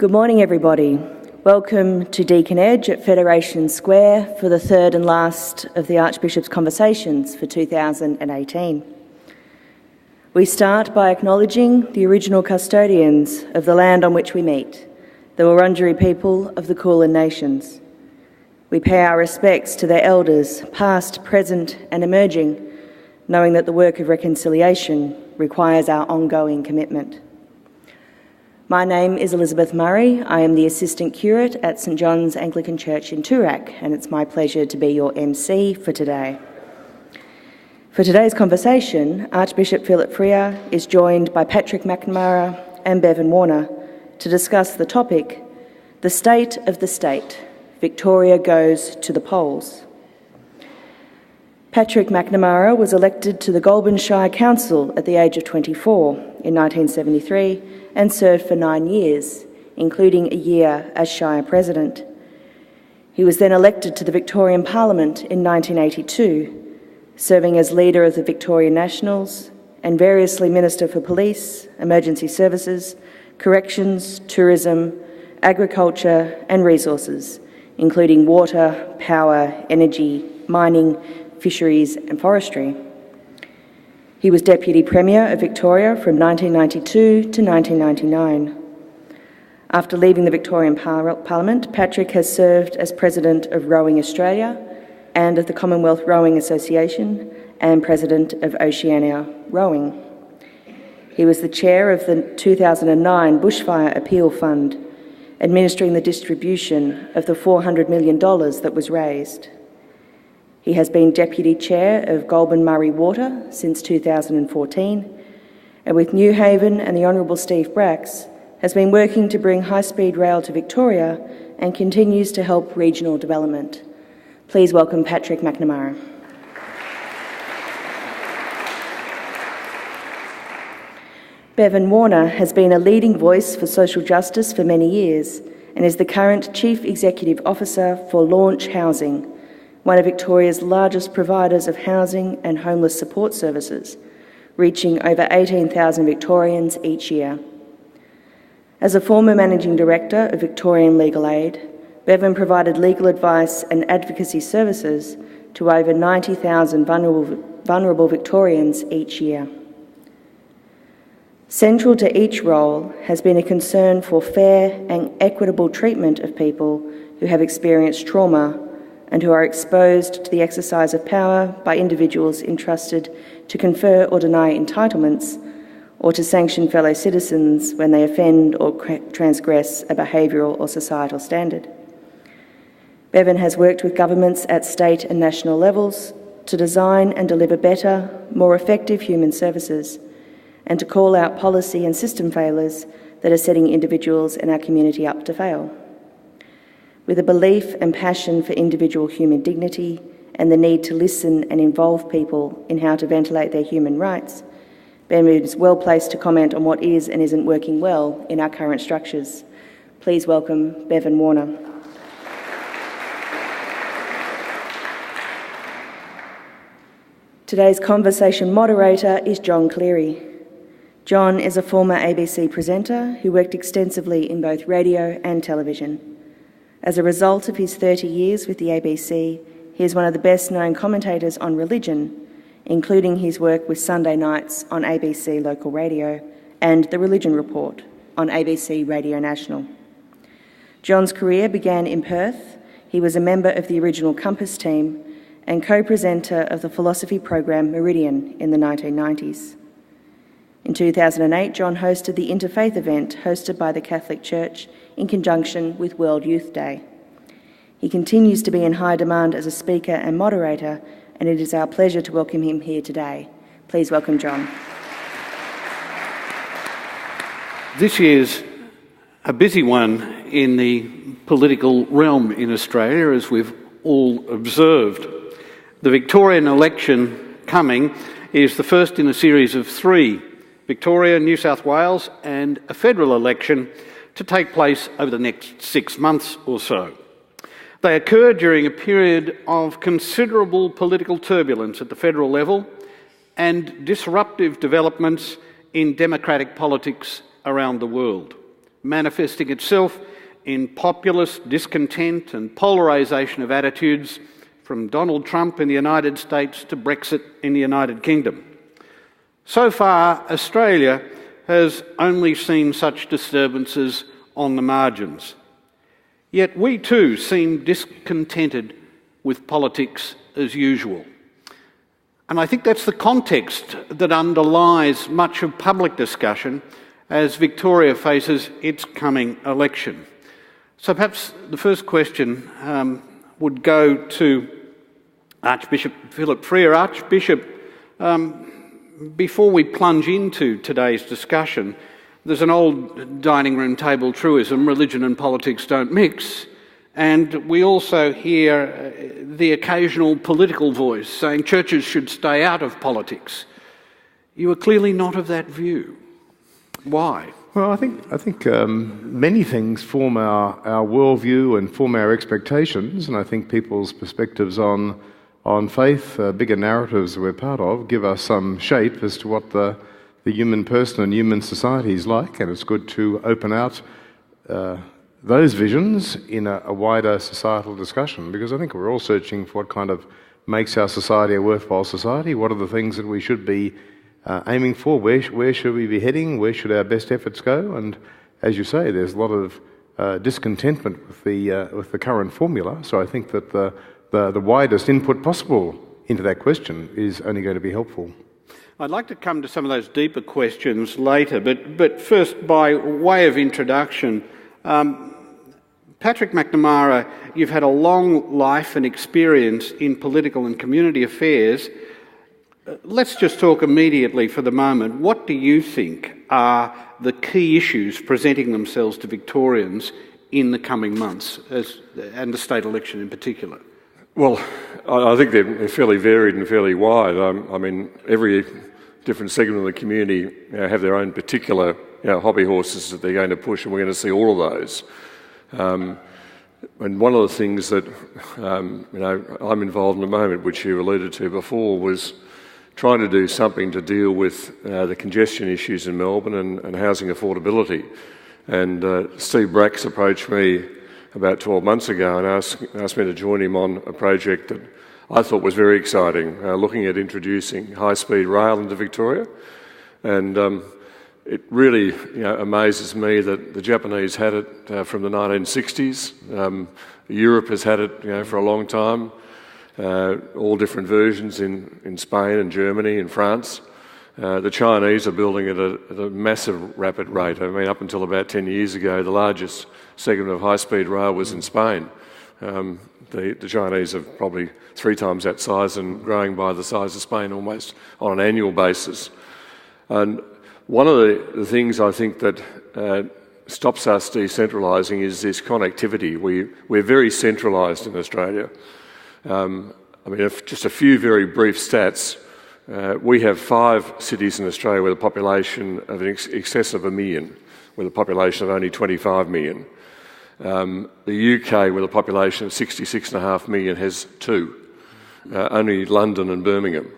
Good morning, everybody. Welcome to Deakin Edge at Federation Square for the third and last of the Archbishop's conversations for 2018. We start by acknowledging the original custodians of the land on which we meet, the Wurundjeri people of the Kulin Nations. We pay our respects to their elders, past, present and emerging, knowing that the work of reconciliation requires our ongoing commitment. My name is Elizabeth Murray. I am the Assistant Curate at St John's Anglican Church in Toorak, and it's my pleasure to be your MC for today. For today's conversation, Archbishop Philip Freier is joined by Patrick McNamara and Bevan to discuss the topic, The State of the State, Victoria Goes to the Polls. Patrick McNamara was elected to the Goulburn Shire Council at the age of 24 in 1973 and served for 9 years, including a year as Shire President. He was then elected to the Victorian Parliament in 1982, serving as leader of the Victorian Nationals and variously Minister for Police, Emergency Services, Corrections, Tourism, Agriculture and Resources, including water, power, energy, mining, fisheries and forestry. He was Deputy Premier of Victoria from 1992 to 1999. After leaving the Victorian Parliament, Patrick has served as President of Rowing Australia and of the Commonwealth Rowing Association and President of Oceania Rowing. He was the Chair of the 2009 Bushfire Appeal Fund, administering the distribution of the $400 million that was raised. He has been Deputy Chair of Goulburn Murray Water since 2014, and with Newhaven and the Honourable Steve Bracks, has been working to bring high-speed rail to Victoria and continues to help regional development. Please welcome Patrick McNamara. Bevan has been a leading voice for social justice for many years and is the current Chief Executive Officer for Launch Housing, one of Victoria's largest providers of housing and homeless support services, reaching over 18,000 Victorians each year. As a former Managing Director of Victorian Legal Aid, Bevan provided legal advice and advocacy services to over 90,000 vulnerable Victorians each year. Central to each role has been a concern for fair and equitable treatment of people who have experienced trauma and who are exposed to the exercise of power by individuals entrusted to confer or deny entitlements or to sanction fellow citizens when they offend or transgress a behavioural or societal standard. Bevan has worked with governments at state and national levels to design and deliver better, more effective human services and to call out policy and system failures that are setting individuals in our community up to fail. With a belief and passion for individual human dignity and the need to listen and involve people in how to ventilate their human rights, Bevan is well placed to comment on what is and isn't working well in our current structures. Please welcome Bevan Today's conversation moderator is John Cleary. John is a former ABC presenter who worked extensively in both radio and television. As a result of his 30 years with the ABC, he is one of the best-known commentators on religion, including his work with Sunday Nights on ABC Local Radio and The Religion Report on ABC Radio National. John's career began in Perth. He was a member of the original Compass team and co-presenter of the philosophy program Meridian in the 1990s. In 2008, John hosted the Interfaith event hosted by the Catholic Church in conjunction with World Youth Day. He continues to be in high demand as a speaker and moderator, and it is our pleasure to welcome him here today. Please welcome John. This year's a busy one in the political realm in Australia, as we've all observed. The Victorian election coming is the first in a series of three: Victoria, New South Wales and a federal election to take place over the next 6 months or so. They occur during a period of considerable political turbulence at the federal level and disruptive developments in democratic politics around the world. manifesting itself in populist discontent and polarisation of attitudes from Donald Trump in the United States to Brexit in the United Kingdom. So far, Australia has only seen such disturbances on the margins. Yet we too seem discontented with politics as usual. And I think that's the context that underlies much of public discussion as Victoria faces its coming election. So perhaps the first question would go to Archbishop Philip Freier. Archbishop, before we plunge into today's discussion, there's an old dining room table truism, religion and politics don't mix, and we also hear the occasional political voice saying churches should stay out of politics. You are clearly not of that view. Why? Well, I think many things form our worldview and form our expectations, and I think people's perspectives on faith, bigger narratives that we're part of, give us some shape as to what the human person and human society is like, and it's good to open out those visions in a wider societal discussion, because I think we're all searching for what kind of makes our society a worthwhile society. What are the things that we should be aiming for? Where should we be heading? Where should our best efforts go? And as you say, there's a lot of discontentment with the current formula. So I think that the widest input possible into that question is only going to be helpful. I'd like to come to some of those deeper questions later, but first, by way of introduction, Patrick McNamara, you've had a long life and experience in political and community affairs. Let's just talk immediately for the moment. What do you think are the key issues presenting themselves to Victorians in the coming months, and the state election in particular? Well, I think they're fairly varied and fairly wide. I mean, every different segment of the community have their own particular hobby horses that they're going to push, and we're going to see all of those. And one of the things that I'm involved in at the moment, which you alluded to before, was trying to do something to deal with the congestion issues in Melbourne and housing affordability. And Steve Bracks approached me about 12 months ago and asked me to join him on a project that I thought was very exciting, looking at introducing high-speed rail into Victoria. And it really amazes me that the Japanese had it from the 1960s. Europe has had it for a long time, all different versions in Spain and Germany and France. The Chinese are building it at a massive rapid rate. I mean, up until about 10 years ago, the largest segment of high-speed rail was in Spain. The Chinese are probably 3 times that size and growing by the size of Spain almost on an annual basis. And one of the things I think that stops us decentralising is this connectivity. We're very centralised in Australia. I mean, just a few very brief stats. We have 5 cities in Australia with a population of in excess of 1 million, with a population of only 25 million. The UK, with a population of 66.5 million, has 2. Only London and Birmingham.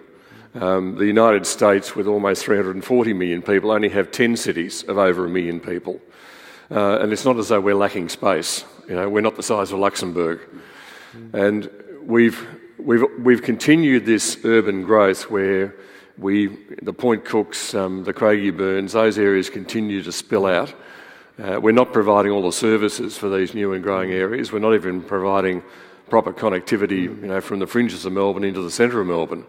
The United States, with almost 340 million people, only have 10 cities of over 1 million people. And it's not as though we're lacking space. We're not the size of Luxembourg. And we've continued this urban growth where the Point Cooks, the Craigieburns, those areas continue to spill out. We're not providing all the services for these new and growing areas. We're not even providing proper connectivity, from the fringes of Melbourne into the centre of Melbourne.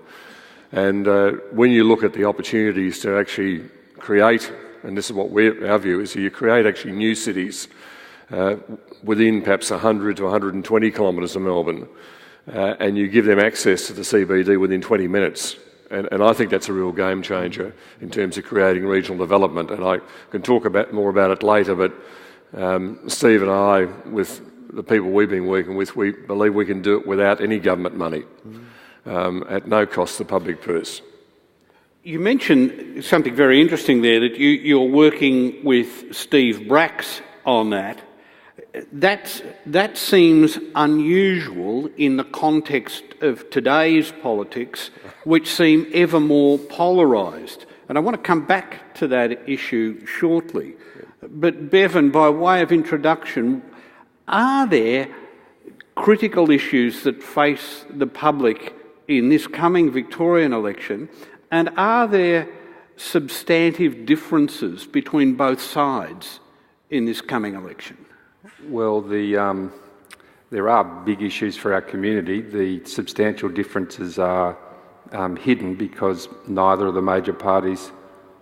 And when you look at the opportunities to actually create, and this is what our view is, you create actually new cities within perhaps 100 to 120 kilometres of Melbourne, and you give them access to the CBD within 20 minutes. And I think that's a real game changer in terms of creating regional development. And I can talk more about it later, but Steve and I, with the people we've been working with, we believe we can do it without any government money, at no cost to the public purse. You mentioned something very interesting there, that you're working with Steve Bracks on that. That seems unusual in the context of today's politics, which seem ever more polarised. And I want to come back to that issue shortly. But Bevan, by way of introduction, are there critical issues that face the public in this coming Victorian election, and are there substantive differences between both sides in this coming election? Well, there are big issues for our community. The substantial differences are hidden because neither of the major parties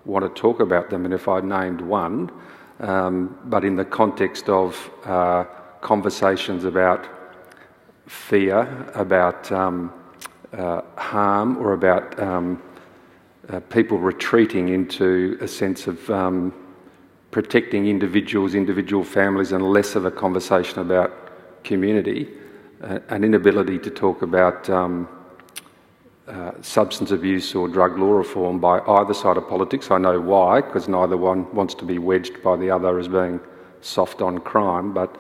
want to talk about them, and if I named one, but in the context of conversations about fear, about harm, or about people retreating into a sense of protecting individuals, individual families, and less of a conversation about community, an inability to talk about substance abuse or drug law reform by either side of politics. I know why, because neither one wants to be wedged by the other as being soft on crime, but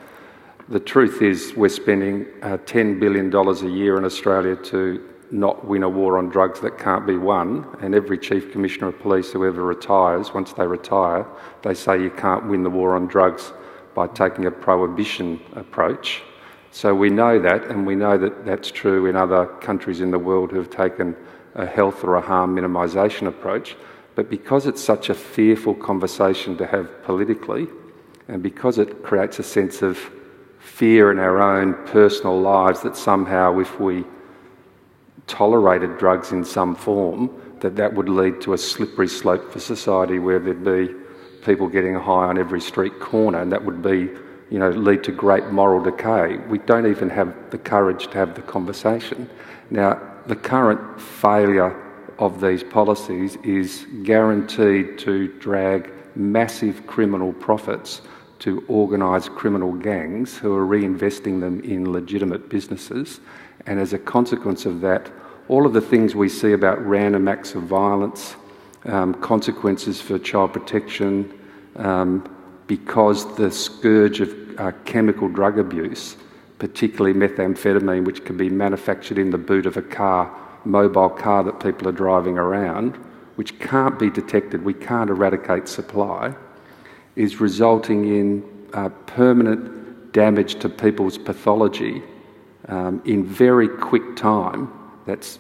the truth is we're spending $10 billion a year in Australia to not win a war on drugs that can't be won, and every Chief Commissioner of Police who ever retires, once they retire, they say you can't win the war on drugs by taking a prohibition approach. So we know that, and we know that that's true in other countries in the world who have taken a health or a harm minimisation approach. But because it's such a fearful conversation to have politically, and because it creates a sense of fear in our own personal lives that somehow if we tolerated drugs in some form, that would lead to a slippery slope for society where there'd be people getting high on every street corner, and that would be, lead to great moral decay. We don't even have the courage to have the conversation. Now, the current failure of these policies is guaranteed to drag massive criminal profits to organised criminal gangs who are reinvesting them in legitimate businesses. And as a consequence of that, all of the things we see about random acts of violence, consequences for child protection, because the scourge of chemical drug abuse, particularly methamphetamine, which can be manufactured in the boot of a car, mobile car that people are driving around, which can't be detected, we can't eradicate supply, is resulting in permanent damage to people's pathology in very quick time. That's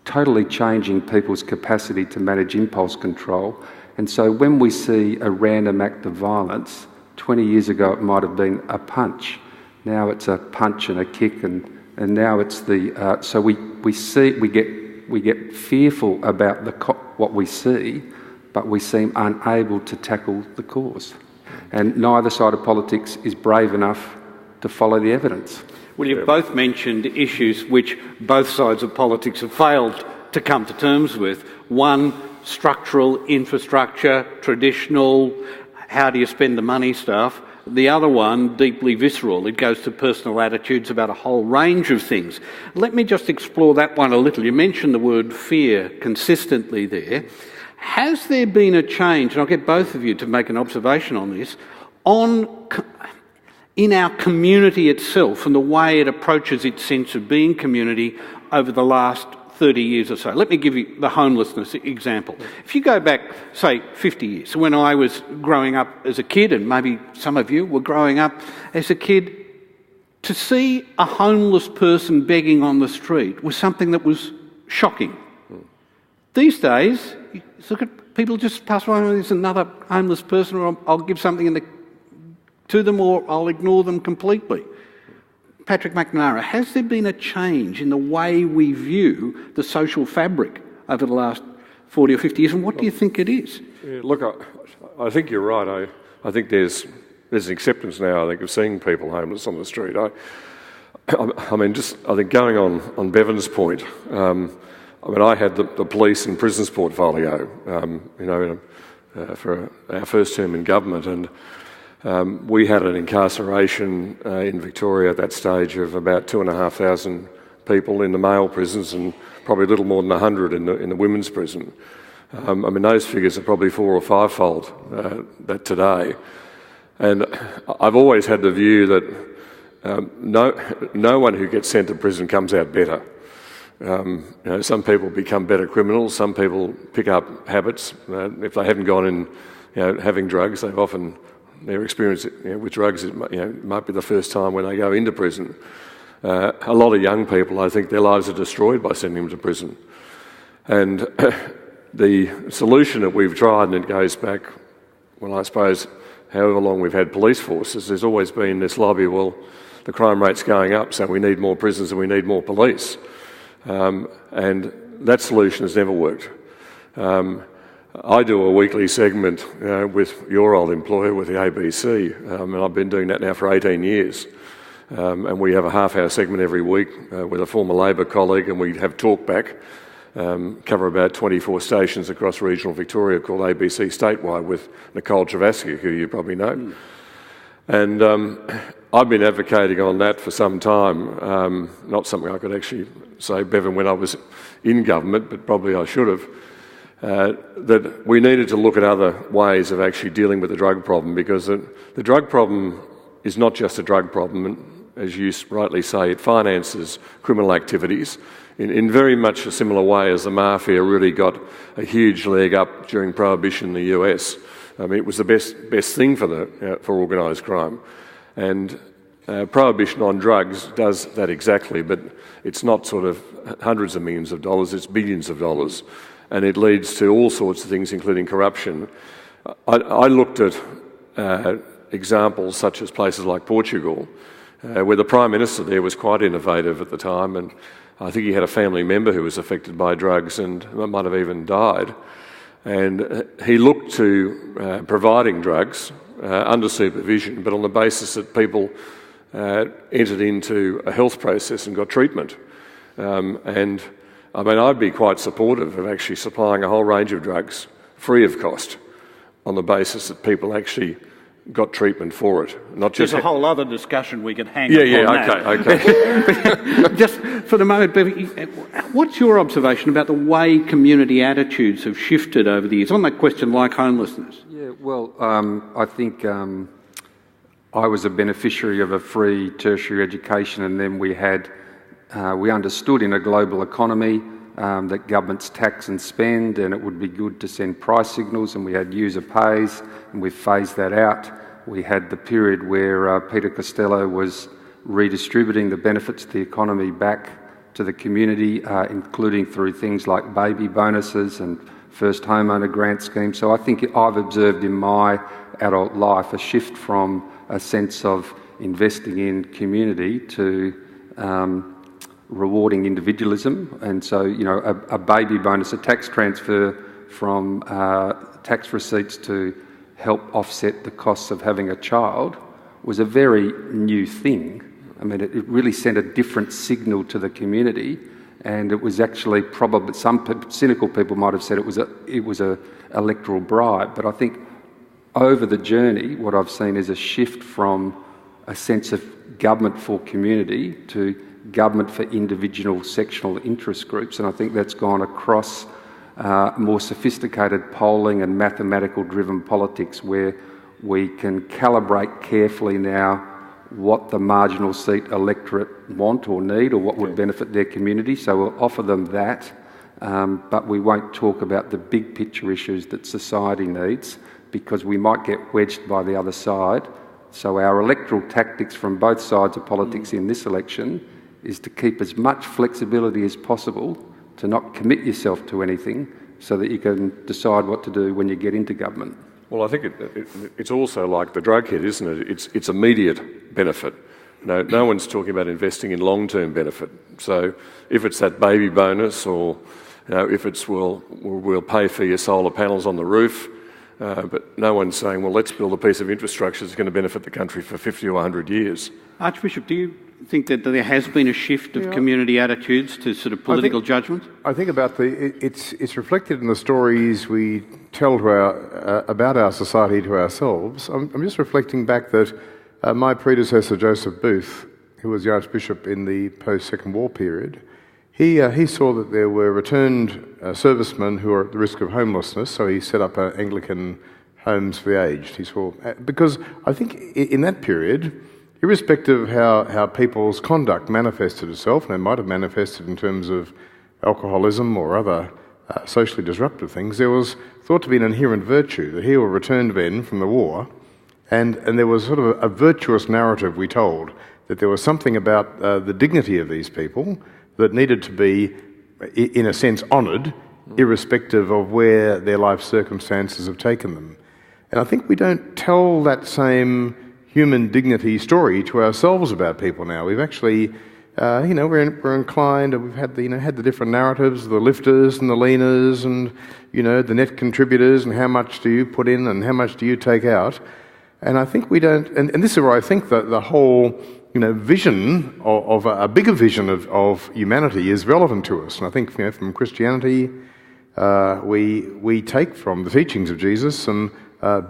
totally changing people's capacity to manage impulse control. And so when we see a random act of violence, 20 years ago it might have been a punch. Now it's a punch and a kick, and now it's the... so we get fearful about what we see, but we seem unable to tackle the cause. And neither side of politics is brave enough to follow the evidence. Well, you've both mentioned issues which both sides of politics have failed to come to terms with. One, structural infrastructure, traditional, how do you spend the money stuff. The other one, deeply visceral. It goes to personal attitudes about a whole range of things. Let me just explore that one a little. You mentioned the word fear consistently there. Has there been a change, and I'll get both of you to make an observation on this, in our community itself and the way it approaches its sense of being community over the last 30 years or so? Let me give you the homelessness example. If you go back, say, 50 years, when I was growing up as a kid, and maybe some of you were growing up as a kid, to see a homeless person begging on the street was something that was shocking. These days, you look at people just pass by, there's another homeless person, or I'll give something to them, or I'll ignore them completely. Patrick McNamara, has there been a change in the way we view the social fabric over the last 40 or 50 years, and what do you think it is? Yeah, look, I think you're right. I think there's an acceptance now, I think, of seeing people homeless on the street. I mean, just I think going on Bevan's point, I had the police and prisons portfolio, for our first term in government, and we had an incarceration in Victoria at that stage of about 2,500 people in the male prisons, and probably a little more than 100 in the women's prison. Those figures are probably 4 or 5-fold that today. And I've always had the view that no one who gets sent to prison comes out better. Some people become better criminals, some people pick up habits. If they haven't gone in having drugs, their experience with drugs might be the first time when they go into prison. A lot of young people, I think, their lives are destroyed by sending them to prison. And the solution that we've tried, and it goes back, well, I suppose, however long we've had police forces, there's always been this lobby, well, the crime rate's going up, so we need more prisons and we need more police. And that solution has never worked. I do a weekly segment with your old employer, with the ABC, and I've been doing that now for 18 years. And we have a half-hour segment every week with a former Labor colleague, and we have talkback, cover about 24 stations across regional Victoria called ABC Statewide with Nicole Travasky, who you probably know. And I've been advocating on that for some time, not something I could actually say, Bevan, when I was in government, but probably I should have, that we needed to look at other ways of actually dealing with the drug problem, because the drug problem is not just a drug problem, and as you rightly say, it finances criminal activities in very much a similar way as the mafia really got a huge leg up during Prohibition in the US. I mean, it was the best thing for organised crime. And Prohibition on drugs does that exactly, but it's not sort of hundreds of millions of dollars, it's billions of dollars. And it leads to all sorts of things, including corruption. I looked at examples such as places like Portugal, where the Prime Minister there was quite innovative at the time, and I think he had a family member who was affected by drugs and might have even died. And he looked to providing drugs under supervision, but on the basis that people entered into a health process and got treatment. And I mean, I'd be quite supportive of actually supplying a whole range of drugs free of cost on the basis that people actually got treatment for it. Not just There's a whole other discussion we could hang upon that. Okay. Just for the moment, Bevan, what's your observation about the way community attitudes have shifted over the years on that question like homelessness? Yeah, well, I think I was a beneficiary of a free tertiary education, and then we understood in a global economy that governments tax and spend, and it would be good to send price signals, and we had user pays, and we've phased that out. We had the period where Peter Costello was redistributing the benefits of the economy back to the community, including through things like baby bonuses and first homeowner grant schemes. So I think I've observed in my adult life a shift from a sense of investing in community to rewarding individualism. And so, a baby bonus, a tax transfer from tax receipts to help offset the costs of having a child was a very new thing. I mean, it really sent a different signal to the community, and it was actually probably, some cynical people might have said it was a electoral bribe, but I think over the journey what I've seen is a shift from a sense of government for community to government for individual sectional interest groups, and I think that's gone across more sophisticated polling and mathematical driven politics, where we can calibrate carefully now what the marginal seat electorate want or need, or what would benefit their community. So we'll offer them that, but we won't talk about the big picture issues that society needs, because we might get wedged by the other side. So our electoral tactics from both sides of politics in this election is to keep as much flexibility as possible, to not commit yourself to anything, so that you can decide what to do when you get into government. Well, I think it's also like the drug hit, isn't it? It's immediate benefit. No one's talking about investing in long-term benefit. So if it's that baby bonus, or if it's we'll pay for your solar panels on the roof, but no one's saying, well, let's build a piece of infrastructure that's going to benefit the country for 50 or 100 years. Archbishop, do you think that there has been a shift of community attitudes to sort of political judgment? I think about it's reflected in the stories we tell to about our society to ourselves. I'm just reflecting back that my predecessor, Joseph Booth, who was the Archbishop in the post-Second War period, he saw that there were returned servicemen who were at the risk of homelessness, so he set up Anglican homes for the aged. He saw, because I think in that period, irrespective of how people's conduct manifested itself, and it might have manifested in terms of alcoholism or other socially disruptive things, there was thought to be an inherent virtue that he will return to Ben from the war, and there was sort of a virtuous narrative we told, that there was something about the dignity of these people that needed to be, in a sense, honoured, irrespective of where their life circumstances have taken them. And I think we don't tell that same human dignity story to ourselves about people now. We've actually, we're inclined, we've had the different narratives, the lifters and the leaners and, the net contributors and how much do you put in and how much do you take out. And I think we don't, and this is where I think that the whole, vision of a bigger vision of humanity is relevant to us. And I think, from Christianity, we take from the teachings of Jesus some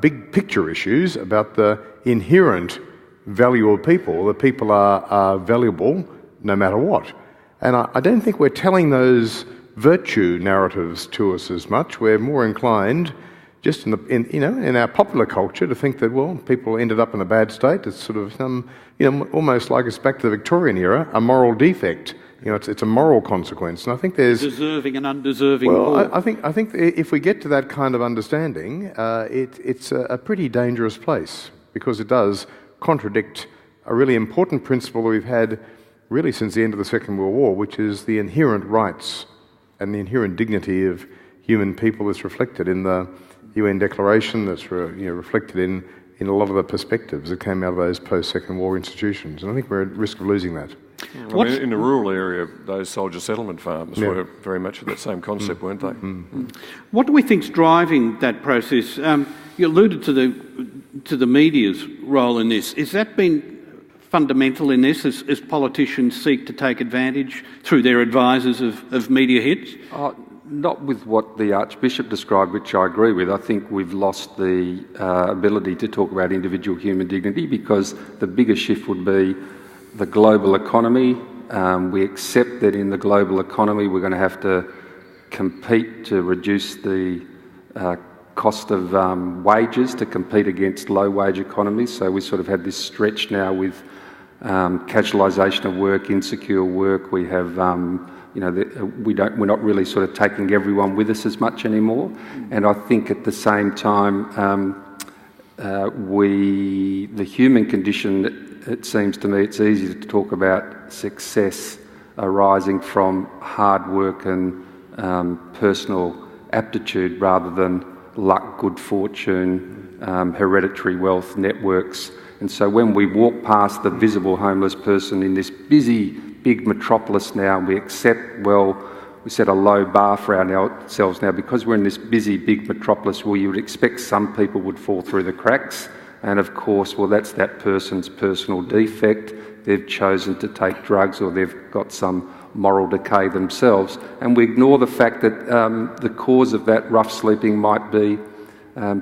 big picture issues about the inherent value of people, that people are valuable no matter what. And I don't think we're telling those virtue narratives to us as much. We're more inclined, just in our popular culture, to think that, well, people ended up in a bad state. It's sort of almost like it's back to the Victorian era, a moral defect. It's a moral consequence, and I think there's deserving and undeserving. Well, I think if we get to that kind of understanding, it's a pretty dangerous place, because it does contradict a really important principle that we've had really since the end of the Second World War, which is the inherent rights and the inherent dignity of human people that's reflected in the UN Declaration, that's reflected in a lot of the perspectives that came out of those post-Second War institutions. And I think we're at risk of losing that. In the rural area, those soldier settlement farms were very much of that same concept, weren't they? What do we think's driving that process? You alluded to the media's role in this. Has that been fundamental in this, as politicians seek to take advantage through their advisors of media hits? Not with what the Archbishop described, which I agree with. I think we've lost the ability to talk about individual human dignity, because the bigger shift would be the global economy. We accept that in the global economy we're going to have to compete to reduce the cost of wages to compete against low-wage economies. So we sort of had this stretch now with casualisation of work, insecure work. We have we're not really sort of taking everyone with us as much anymore. And I think at the same time, the human condition, it seems to me, it's easy to talk about success arising from hard work and personal aptitude rather than luck, good fortune, hereditary wealth, networks. And so when we walk past the visible homeless person in this busy, big metropolis now, we accept, we set a low bar for ourselves now, because we're in this busy, big metropolis where you would expect some people would fall through the cracks. And of course, that's that person's personal defect. They've chosen to take drugs, or they've got some moral decay themselves. And we ignore the fact that the cause of that rough sleeping might be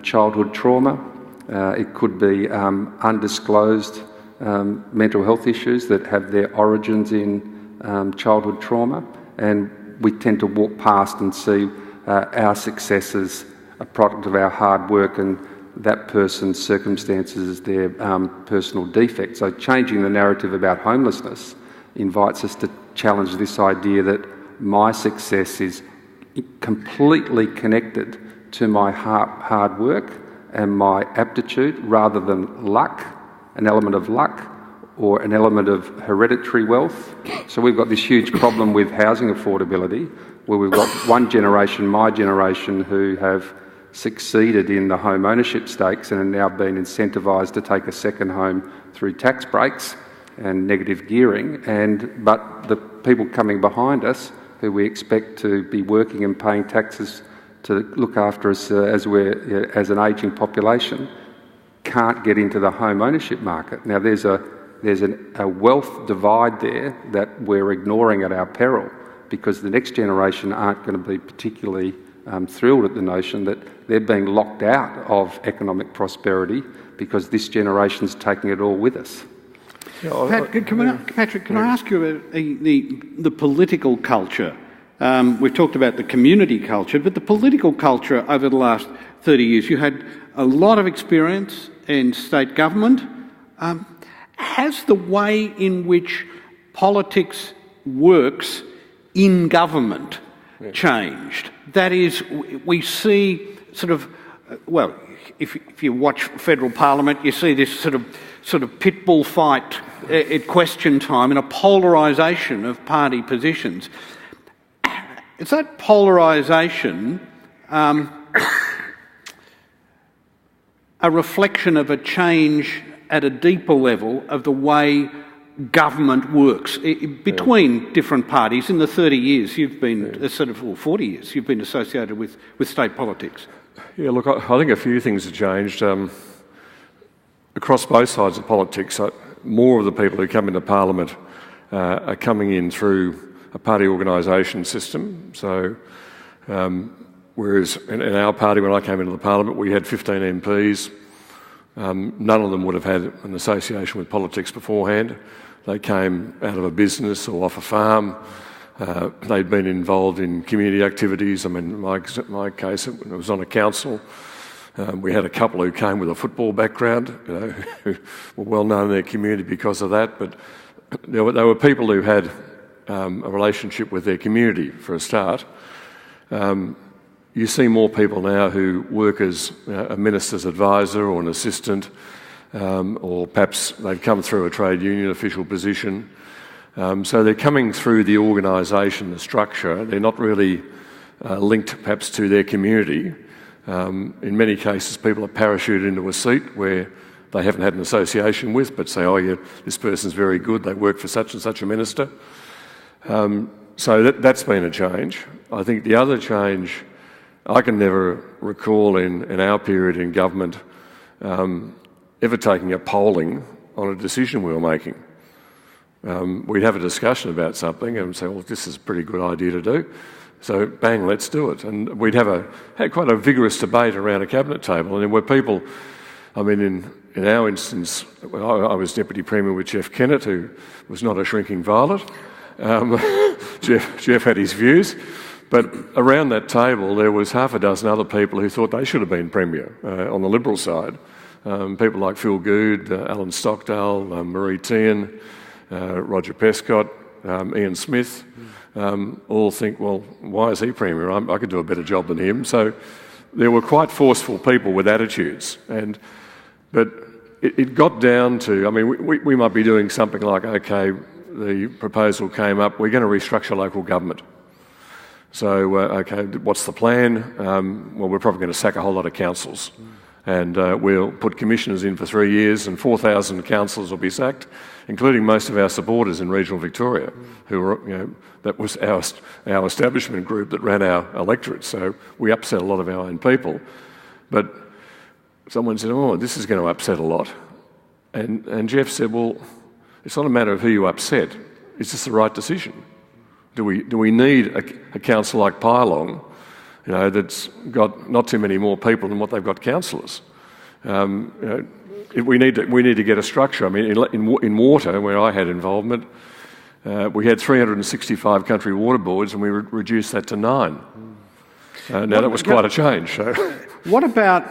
childhood trauma. It could be undisclosed mental health issues that have their origins in childhood trauma. And we tend to walk past and see our success as a product of our hard work, and that person's circumstances as their personal defect. So changing the narrative about homelessness invites us to challenge this idea that my success is completely connected to my hard work and my aptitude, rather than luck, an element of luck, or an element of hereditary wealth. So we've got this huge problem with housing affordability, where we've got one generation, my generation, who have succeeded in the home ownership stakes and are now being incentivised to take a second home through tax breaks and negative gearing. But the people coming behind us, who we expect to be working and paying taxes to look after us as an ageing population, can't get into the home ownership market. Now there's a wealth divide there that we're ignoring at our peril, because the next generation aren't going to be particularly thrilled at the notion that they're being locked out of economic prosperity because this generation's taking it all with us. Patrick, can I ask you about the political culture? We've talked about the community culture, but the political culture over the last 30 years, you had a lot of experience in state government. Has the way in which politics works in government changed. That is, we see sort of, well, if you watch federal parliament, you see this sort of pit bull fight at question time and a polarisation of party positions. Is that polarisation a reflection of a change at a deeper level of the way government works between different parties? In the 30 years you've been, or 40 years, you've been associated with state politics. Yeah, look, I think a few things have changed. Across both sides of politics, more of the people who come into Parliament are coming in through a party organisation system. So, whereas in our party, when I came into the Parliament, we had 15 MPs. None of them would have had an association with politics beforehand. They came out of a business or off a farm. They'd been involved in community activities. I mean, in my case, it was on a council. We had a couple who came with a football background, who were well known in their community because of that. But there were people who had a relationship with their community for a start. You see more people now who work as a minister's advisor or an assistant, or perhaps they've come through a trade union official position. So they're coming through the organisation, the structure. They're not really linked perhaps to their community. In many cases, people are parachuted into a seat where they haven't had an association with, but say, oh yeah, this person's very good, they work for such and such a minister. So that's been a change. I think the other change, I can never recall in our period in government ever taking a polling on a decision we were making. We'd have a discussion about something and say, well, this is a pretty good idea to do. So bang, let's do it. And we'd had quite a vigorous debate around a cabinet table. And there were people, I mean, in our instance, I was Deputy Premier with Jeff Kennett, who was not a shrinking violet. Jeff had his views. But around that table, there was half a dozen other people who thought they should have been Premier on the Liberal side. People like Phil Goode, Alan Stockdale, Marie Tehan, Roger Pescott, Ian Smith, all think, well, why is he Premier? I could do a better job than him. So there were quite forceful people with attitudes. But it got down to, I mean, we might be doing something like, okay, the proposal came up, we're going to restructure local government. So, okay, what's the plan? Well, we're probably going to sack a whole lot of councils. And we'll put commissioners in for 3 years and 4,000 councillors will be sacked, including most of our supporters in regional Victoria, who were, that was our establishment group that ran our electorate. So we upset a lot of our own people. But someone said, oh, this is going to upset a lot. And Jeff said, well, it's not a matter of who you upset, it's just the right decision. Do we need a council like Pylong, that's got not too many more people than what they've got councillors? We need to get a structure. I mean, in water, where I had involvement, we had 365 country water boards, and we reduced that to 9. Now that was quite a change. So. What about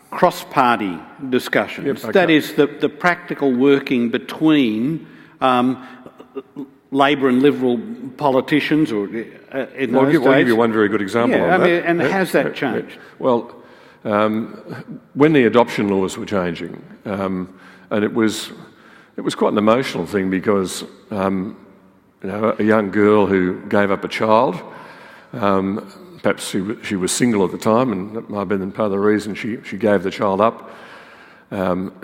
cross-party discussions? Yep, okay. That is the practical working between Labor and Liberal politicians, or in those days. I'll give you one very good example of that. And has that changed? Well, when the adoption laws were changing, and it was quite an emotional thing because a young girl who gave up a child, perhaps she was single at the time, and that might have been part of the reason she gave the child up.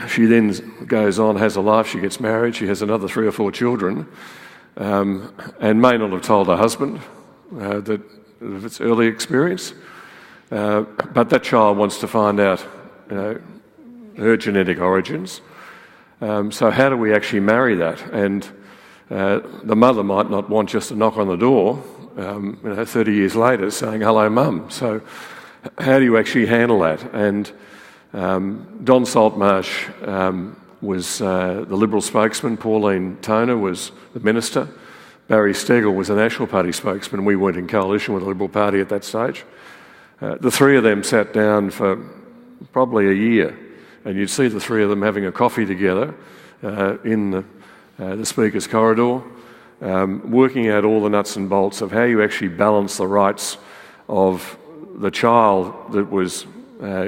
She then goes on, has a life, she gets married, she has another 3 or 4 children. And may not have told her husband that of its early experience, but that child wants to find out her genetic origins. So how do we actually marry that? And the mother might not want just a knock on the door 30 years later saying, hello mum. So how do you actually handle that? And Don Saltmarsh was the Liberal spokesman, Pauline Toner was the minister, Barry Steggall was the National Party spokesman. We weren't in coalition with the Liberal Party at that stage. The 3 of them sat down for probably a year, and you'd see the 3 of them having a coffee together in the Speaker's corridor, working out all the nuts and bolts of how you actually balance the rights of the child that was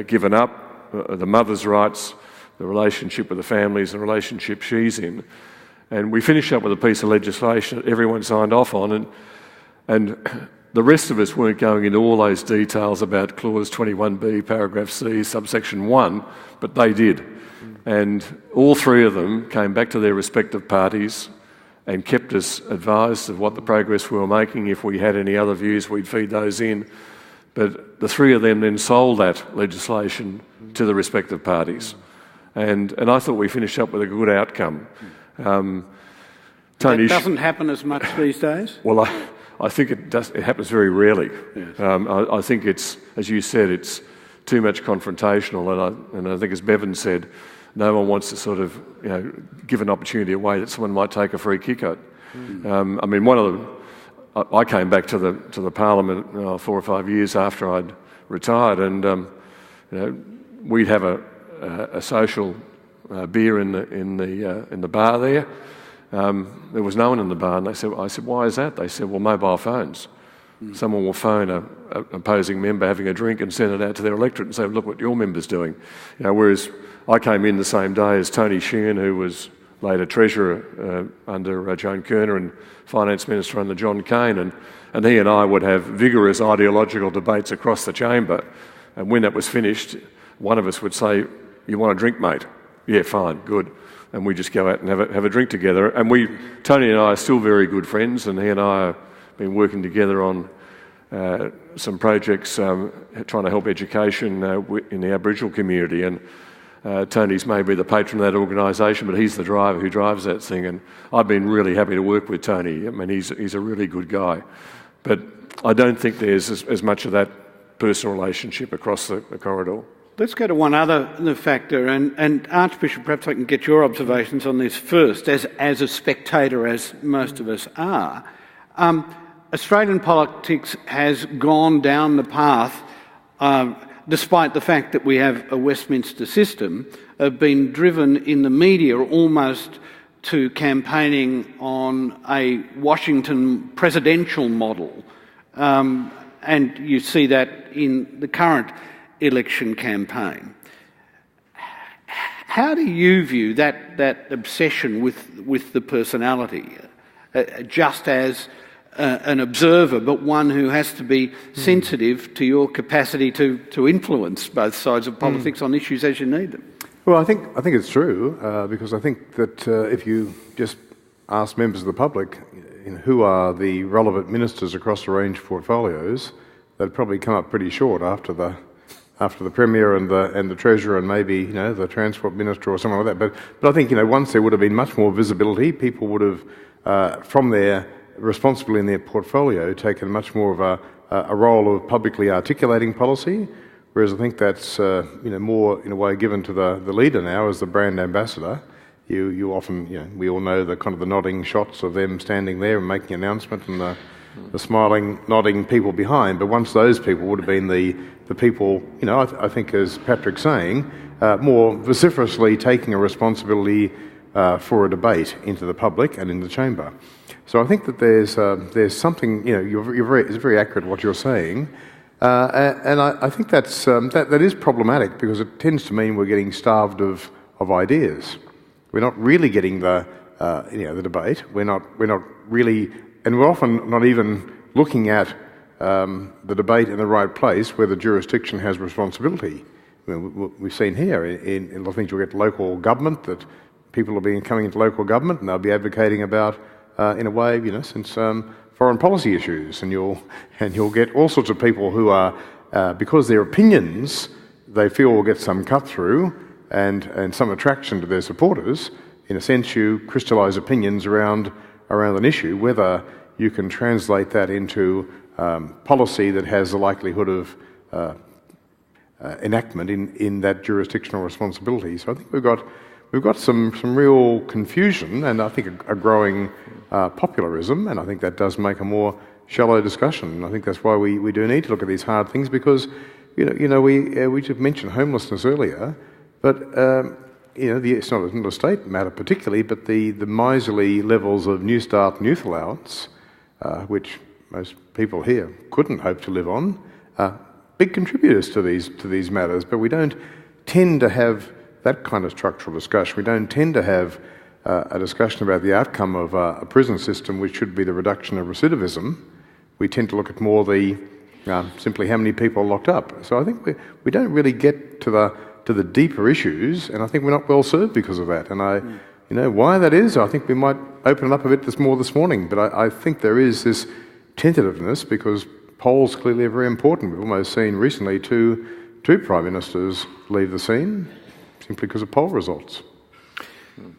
given up, the mother's rights, the relationship with the families, the relationship she's in. And we finished up with a piece of legislation that everyone signed off on, and the rest of us weren't going into all those details about Clause 21B, Paragraph C, subsection 1, but they did. And all three of them came back to their respective parties and kept us advised of what the progress we were making. If we had any other views, we'd feed those in. But the three of them then sold that legislation to the respective parties. And I thought we finished up with a good outcome. Tony, that doesn't happen as much these days? Well, I think it does. It happens very rarely. Yes. I think it's, as you said, it's too much confrontational, and I think, as Bevan said, no one wants to sort of give an opportunity away that someone might take a free kick at. I mean, I came back to the Parliament 4 or 5 years after I'd retired, and we'd have a social beer in the bar there. There was no one in the bar, and I said, why is that? They said, well, mobile phones. Someone will phone an opposing member having a drink and send it out to their electorate and say, look what your member's doing. Whereas I came in the same day as Tony Sheehan, who was later Treasurer under Joan Kerner and Finance Minister under John Cain, and he and I would have vigorous ideological debates across the chamber, and when that was finished, one of us would say, you want a drink, mate? Yeah, fine, good. And we just go out and have a drink together. And Tony and I are still very good friends, and he and I have been working together on some projects trying to help education in the Aboriginal community. And Tony's maybe the patron of that organisation, but he's the driver who drives that thing. And I've been really happy to work with Tony. I mean, he's a really good guy. But I don't think there's as much of that personal relationship across the corridor. Let's go to one other factor, and Archbishop, perhaps I can get your observations on this first, as a spectator, as most of us are. Australian politics has gone down the path, despite the fact that we have a Westminster system, of being driven in the media almost to campaigning on a Washington presidential model. And you see that in the current election campaign. How do you view that obsession with the personality, just as an observer, but one who has to be sensitive to your capacity to influence both sides of politics on issues as you need them? Well, I think it's true, because I think that if you just ask members of the public who are the relevant ministers across a range of portfolios, they'd probably come up pretty short after the Premier and the Treasurer and maybe the Transport Minister or someone like that. But I think once there would have been much more visibility, people would have from their responsibility in their portfolio taken much more of a role of publicly articulating policy. Whereas I think that's more in a way given to the leader now as the brand ambassador. You often we all know the kind of the nodding shots of them standing there and making an announcement and the smiling, nodding people behind. But once those people would have been the people, I think, as Patrick's saying, more vociferously taking a responsibility for a debate into the public and in the chamber. So I think that there's something, it's very accurate what you're saying, and I think that is problematic because it tends to mean we're getting starved of ideas. We're not really getting the debate. We're not really, and we're often not even looking at the debate in the right place where the jurisdiction has responsibility. I mean, we've seen here in a lot of things you'll get local government, that people will be coming into local government and they'll be advocating about, in a way, since foreign policy issues, and you'll get all sorts of people who are, because their opinions they feel will get some cut through and some attraction to their supporters. In a sense, you crystallise opinions around an issue, whether you can translate that into policy that has the likelihood of enactment in that jurisdictional responsibility. So I think we've got some real confusion, and I think a growing popularism, and I think that does make a more shallow discussion. And I think that's why we do need to look at these hard things, because we just mentioned homelessness earlier, but it's not a state matter particularly, but the miserly levels of New Start and youth allowance, which most people here couldn't hope to live on, are big contributors to these matters. But we don't tend to have that kind of structural discussion. We don't tend to have a discussion about the outcome of a prison system, which should be the reduction of recidivism. We tend to look at more simply how many people are locked up. So I think we don't really get to the deeper issues, and I think we're not well served because of that. And why that is, I think we might open it up a bit this morning. But I think there is this tentativeness because polls clearly are very important. We've almost seen recently two prime ministers leave the scene simply because of poll results.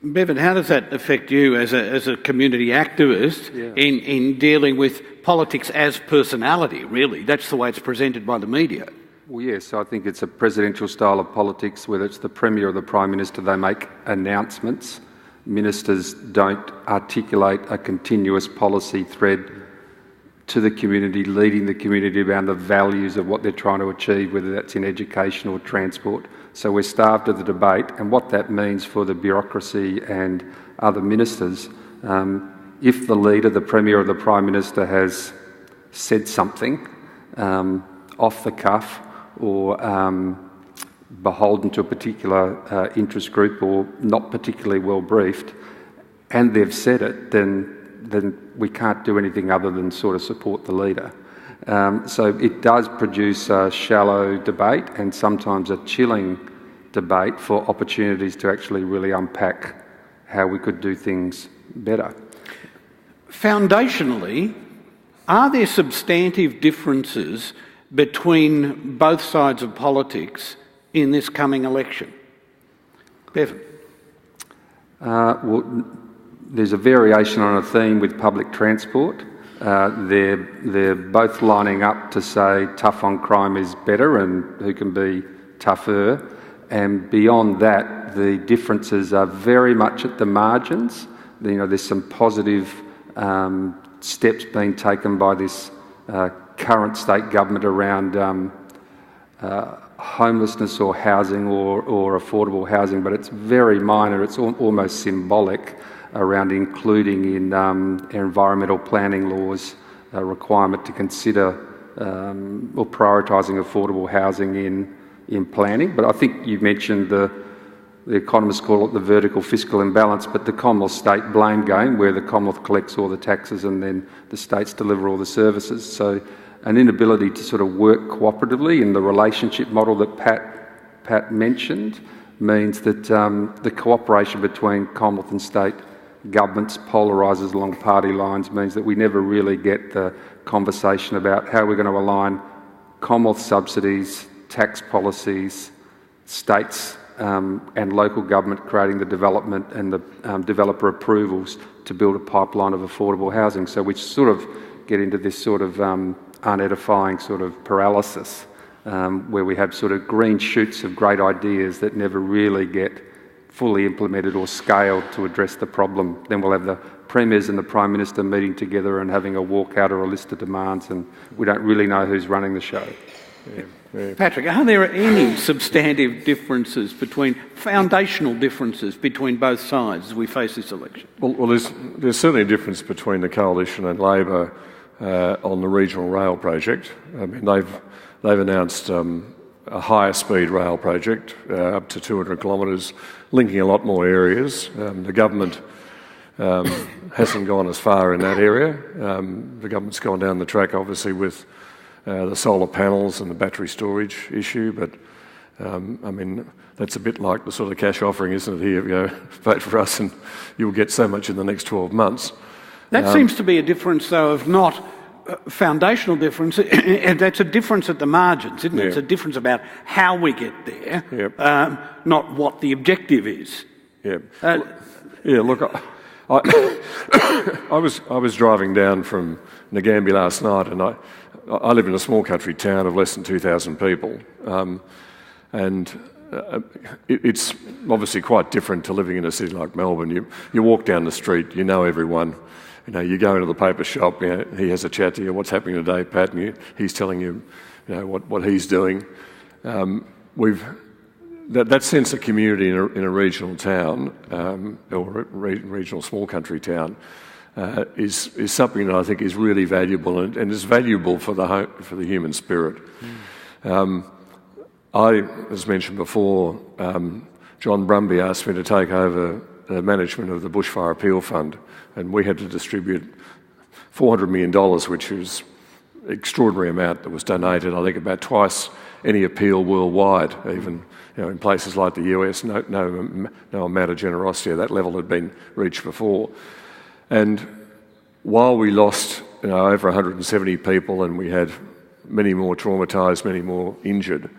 Bevan, how does that affect you as a community activist in dealing with politics as personality, really? That's the way it's presented by the media. Well, yes, I think it's a presidential style of politics, whether it's the Premier or the Prime Minister, they make announcements. Ministers don't articulate a continuous policy thread to the community, leading the community around the values of what they're trying to achieve, whether that's in education or transport. So we're starved of the debate, and what that means for the bureaucracy and other ministers. If the leader, the Premier or the Prime Minister has said something off the cuff or beholden to a particular interest group or not particularly well briefed, and they've said it, then we can't do anything other than sort of support the leader. So it does produce a shallow debate and sometimes a chilling debate for opportunities to actually really unpack how we could do things better. Foundationally, are there substantive differences between both sides of politics in this coming election? Bevan? Well, there's a variation on a theme with public transport. They're both lining up to say tough on crime is better and who can be tougher. And beyond that, the differences are very much at the margins. There's some positive steps being taken by this current state government around homelessness or housing or affordable housing, but it's very minor. It's almost symbolic around including in environmental planning laws a requirement to consider or prioritising affordable housing in planning. But I think you mentioned the economists call it the vertical fiscal imbalance, but the Commonwealth state blame game where the Commonwealth collects all the taxes and then the states deliver all the services. So an inability to sort of work cooperatively in the relationship model that Pat mentioned means that the cooperation between Commonwealth and state governments polarises along party lines, means that we never really get the conversation about how we're going to align Commonwealth subsidies, tax policies, states and local government creating the development and the developer approvals to build a pipeline of affordable housing. So we sort of get into this sort of unedifying sort of paralysis where we have sort of green shoots of great ideas that never really get fully implemented or scaled to address the problem. Then we'll have the Premiers and the Prime Minister meeting together and having a walkout or a list of demands, and we don't really know who's running the show. Patrick, are there any substantive differences foundational differences between both sides as we face this election? Well, there's certainly a difference between the Coalition and Labor on the regional rail project. I mean, they've announced a higher speed rail project up to 200 kilometres, linking a lot more areas. The government hasn't gone as far in that area. The government's gone down the track, obviously, with the solar panels and the battery storage issue, but I mean, that's a bit like the sort of cash offering, isn't it? Here, you go, vote for us and you'll get so much in the next 12 months. That seems to be a difference, though, of not foundational difference. That's a difference at the margins, isn't it? Yeah. It's a difference about how we get there, Yep. not what the objective is. Yeah. Yeah, look, I was driving down from Ngambia last night, and I live in a small country town of less than 2,000 people, and it's obviously quite different to living in a city like Melbourne. You walk down the street, you know everyone. You go into the paper shop, he has a chat to you, what's happening today, Pat, and he's telling you, what he's doing. that sense of community in a regional town or a regional small country town is something that I think is really valuable and is valuable for the human spirit. As mentioned before, John Brumby asked me to take over the management of the Bushfire Appeal Fund, and we had to distribute $400 million, which was an extraordinary amount that was donated. I think about twice any appeal worldwide, even in places like the US. No amount of generosity at that level had been reached before. And while we lost over 170 people, and we had many more traumatised, many more injured,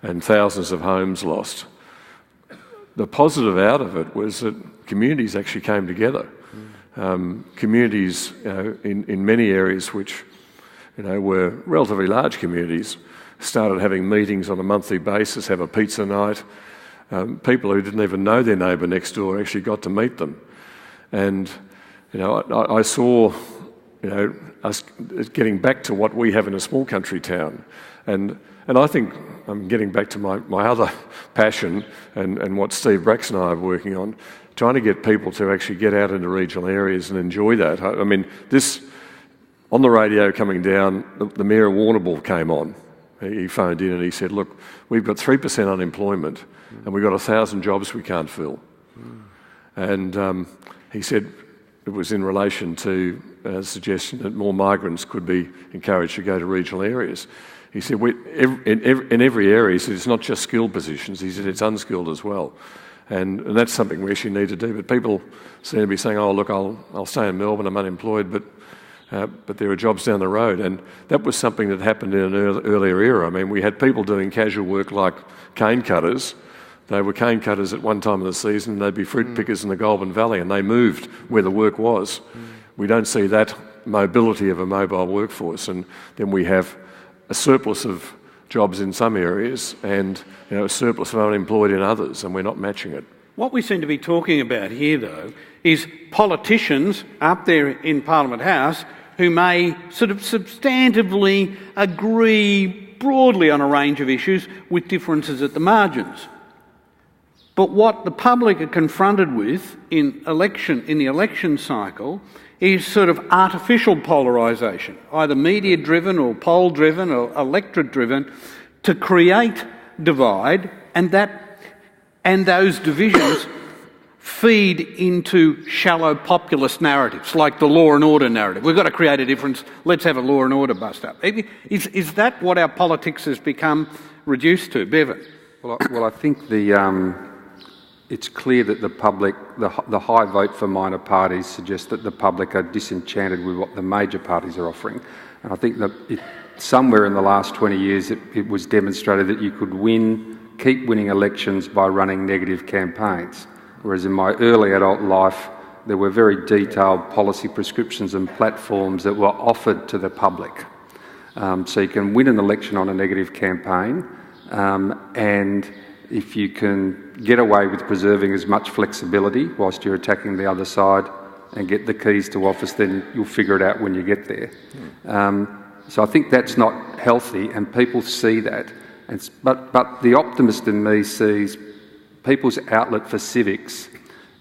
and thousands of homes lost, the positive out of it was that communities actually came together. Communities in many areas which were relatively large communities started having meetings on a monthly basis, have a pizza night. People who didn't even know their neighbour next door actually got to meet them. And I saw us getting back to what we have in a small country town. And I think I'm getting back to my other passion and what Steve Brax and I are working on, trying to get people to actually get out into regional areas and enjoy that. I mean, this, on the radio coming down, the Mayor of Warrnambool came on. He phoned in and he said, look, we've got 3% unemployment and we've got 1,000 jobs we can't fill. And he said it was in relation to a suggestion that more migrants could be encouraged to go to regional areas. He said, in every area, he said, it's not just skilled positions, he said, it's unskilled as well. And that's something we actually need to do. But people seem to be saying, oh, look, I'll stay in Melbourne, I'm unemployed, but there are jobs down the road. And that was something that happened in an earlier era. I mean, we had people doing casual work like cane cutters. They were cane cutters at one time of the season, they'd be fruit pickers in the Goulburn Valley, and they moved where the work was. We don't see that mobility of a mobile workforce. And then we have a surplus of jobs in some areas and a surplus of unemployed in others, and we're not matching it. What we seem to be talking about here, though, is politicians up there in Parliament House who may sort of substantively agree broadly on a range of issues with differences at the margins. But what the public are confronted with in the election cycle is sort of artificial polarisation, either media-driven or poll-driven or electorate-driven, to create divide, and those divisions feed into shallow populist narratives, like the law and order narrative. We've got to create a difference, let's have a law and order bust-up. Is that what our politics has become reduced to? Bevan? Well, I think it's clear that the public, the high vote for minor parties suggests that the public are disenchanted with what the major parties are offering. And I think that somewhere in the last 20 years it was demonstrated that you could keep winning elections by running negative campaigns. Whereas in my early adult life, there were very detailed policy prescriptions and platforms that were offered to the public. So you can win an election on a negative campaign, and if you can get away with preserving as much flexibility whilst you're attacking the other side and get the keys to office, then you'll figure it out when you get there. So I think that's not healthy, and people see that. But the optimist in me sees people's outlet for civics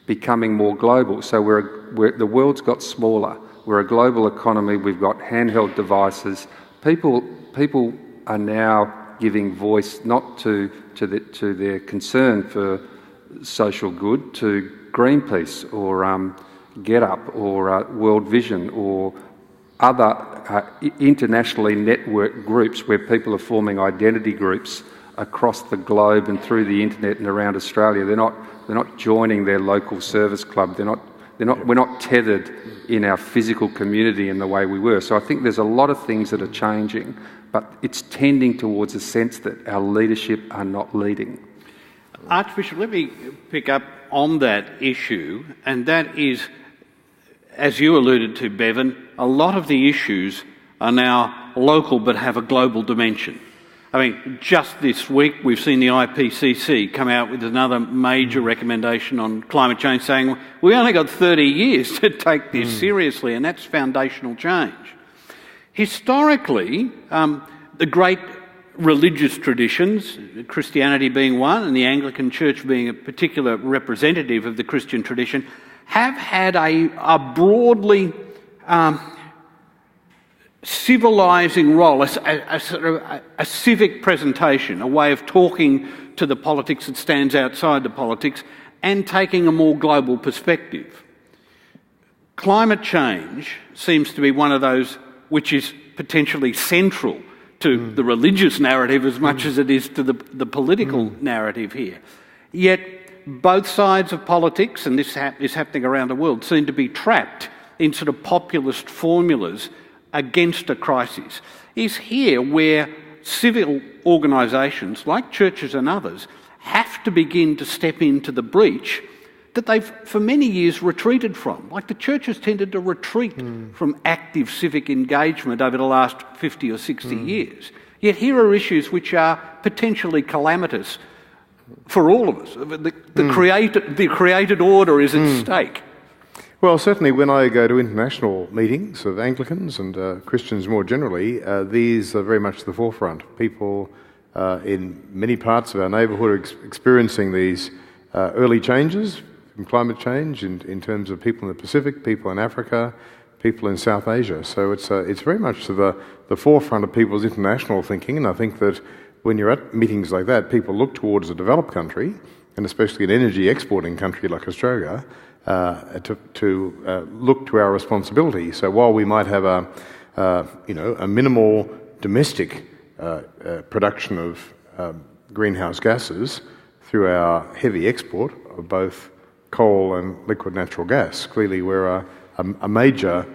becoming more global. So the world's got smaller. We're a global economy. We've got handheld devices. People are now giving voice not to their concern for social good, to Greenpeace or GetUp or World Vision or other internationally networked groups where people are forming identity groups across the globe and through the internet and around Australia. They're not joining their local service club. We're not tethered in our physical community in the way we were. So I think there's a lot of things that are changing, but it's tending towards a sense that our leadership are not leading. Archbishop, let me pick up on that issue, and that is, as you alluded to, Bevan, a lot of the issues are now local but have a global dimension. I mean, just this week we've seen the IPCC come out with another major recommendation on climate change, saying we only got 30 years to take this seriously, and that's foundational change. Historically, the great religious traditions, Christianity being one and the Anglican Church being a particular representative of the Christian tradition, have had a broadly civilising role, a sort of a civic presentation, a way of talking to the politics that stands outside the politics and taking a more global perspective. Climate change seems to be one of those which is potentially central to the religious narrative as much as it is to the political narrative here. Yet both sides of politics, and this is happening around the world, seem to be trapped in sort of populist formulas against a crisis. Is here where civil organisations, like churches and others, have to begin to step into the breach that they've for many years retreated from. Like the church has tended to retreat from active civic engagement over the last 50 or 60 years. Yet here are issues which are potentially calamitous for all of us. The created order is at stake. Well, certainly when I go to international meetings of Anglicans and Christians more generally, these are very much the forefront. People in many parts of our neighbourhood are experiencing these early changes from climate change in terms of people in the Pacific, people in Africa, people in South Asia. So it's very much to the forefront of people's international thinking, and I think that when you're at meetings like that, people look towards a developed country, and especially an energy exporting country like Australia, to look to our responsibility. So while we might have a minimal domestic production of greenhouse gases through our heavy export of both coal and liquid natural gas, clearly we're a major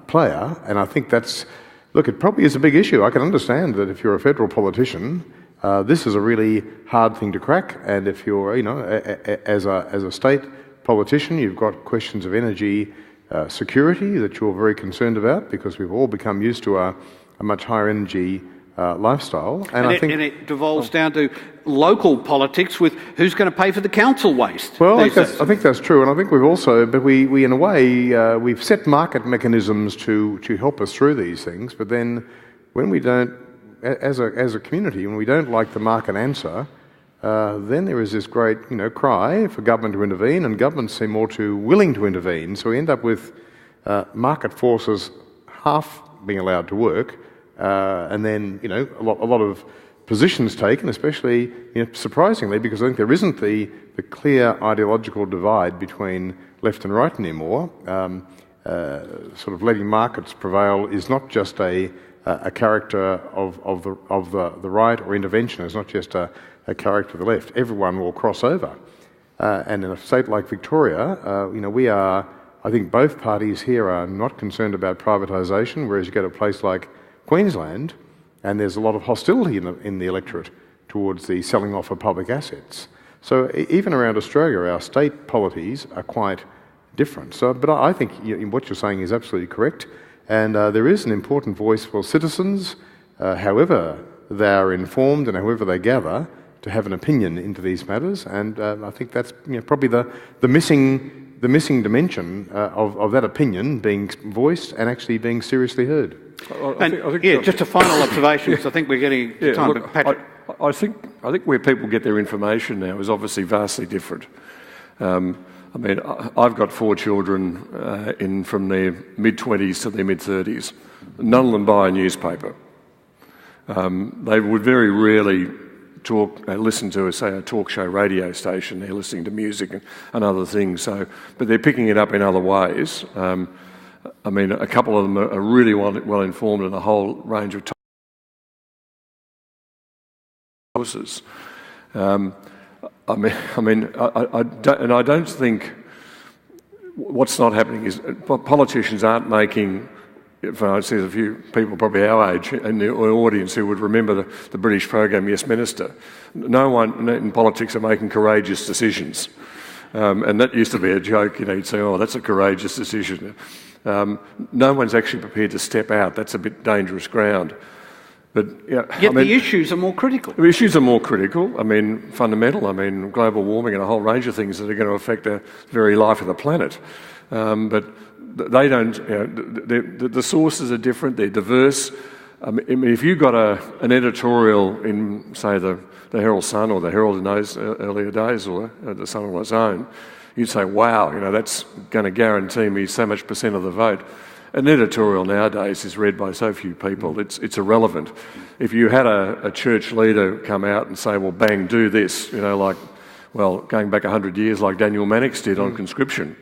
player, and I think it probably is a big issue. I can understand that if you're a federal politician, this is a really hard thing to crack, and if you're, as a state politician, you've got questions of energy security that you're very concerned about, because we've all become used to a much higher energy lifestyle. And I think it devolves down to local politics with who's going to pay for the council waste. Well, I think that's true, and I think we've also, but we in a way, we've set market mechanisms to help us through these things, but then when we don't, as a community, when we don't like the market answer, then there is this great, cry for government to intervene, and governments seem more too willing to intervene. So we end up with market forces half being allowed to work, and then a lot of positions taken, especially surprisingly, because I think there isn't the clear ideological divide between left and right anymore. Sort of letting markets prevail is not just a character of the right, or intervention is not just a character of the left. Everyone will cross over, and in a state like Victoria, we are. I think both parties here are not concerned about privatisation, whereas you go to a place like Queensland, and there's a lot of hostility in the electorate towards the selling off of public assets. So even around Australia, our state polities are quite different. So, but I think what you're saying is absolutely correct, and there is an important voice for citizens, however they are informed and however they gather, to have an opinion into these matters. And I think that's probably the missing dimension of that opinion being voiced and actually being seriously heard. I think just a final observation, because I think we're getting to time. Look, Patrick. I think where people get their information now is obviously vastly different. I've got 4 children from their mid-20s to their mid-30s. None of them buy a newspaper. They would very rarely listen to, say, a talk show radio station. They're listening to music and other things. But they're picking it up in other ways. A couple of them are really well informed in a whole range of sources. I don't think what's not happening is politicians aren't making. I see a few people probably our age in the audience who would remember the British program Yes Minister. No one in politics are making courageous decisions. And that used to be a joke, you'd say, oh, that's a courageous decision. No one's actually prepared to step out. That's a bit dangerous ground. But Yet the issues are more critical. The issues are more critical. Fundamental. Global warming and a whole range of things that are going to affect the very life of the planet. But they don't. The sources are different. They're diverse. I mean, if you got an editorial in, say, the Herald Sun or the Herald in those earlier days, or the Sun on its own, you'd say, wow, that's going to guarantee me so much % of the vote. An editorial nowadays is read by so few people, it's irrelevant. If you had a church leader come out and say, well, bang, do this, going back 100 years like Daniel Mannix did on conscription,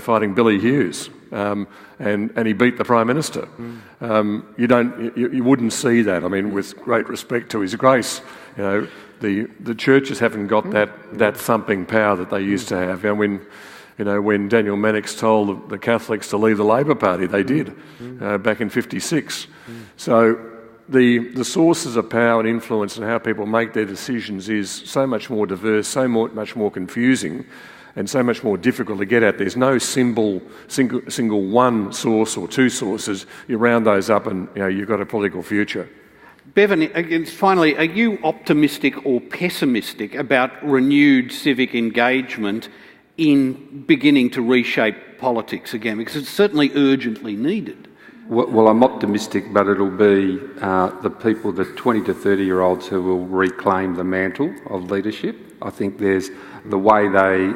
fighting Billy Hughes, and he beat the Prime Minister. You wouldn't see that. I mean, with great respect to His Grace, the churches haven't got that thumping power that they used to have. And when Daniel Mannix told the Catholics to leave the Labor Party, they did back in '56. So the sources of power and influence and how people make their decisions is so much more diverse, much more confusing, and so much more difficult to get at. There's no single one source or two sources. You round those up and you've got a political future. Bevan, finally, are you optimistic or pessimistic about renewed civic engagement in beginning to reshape politics again? Because it's certainly urgently needed. Well, I'm optimistic, but it'll be the people, the 20 to 30-year-olds who will reclaim the mantle of leadership. I think there's the way they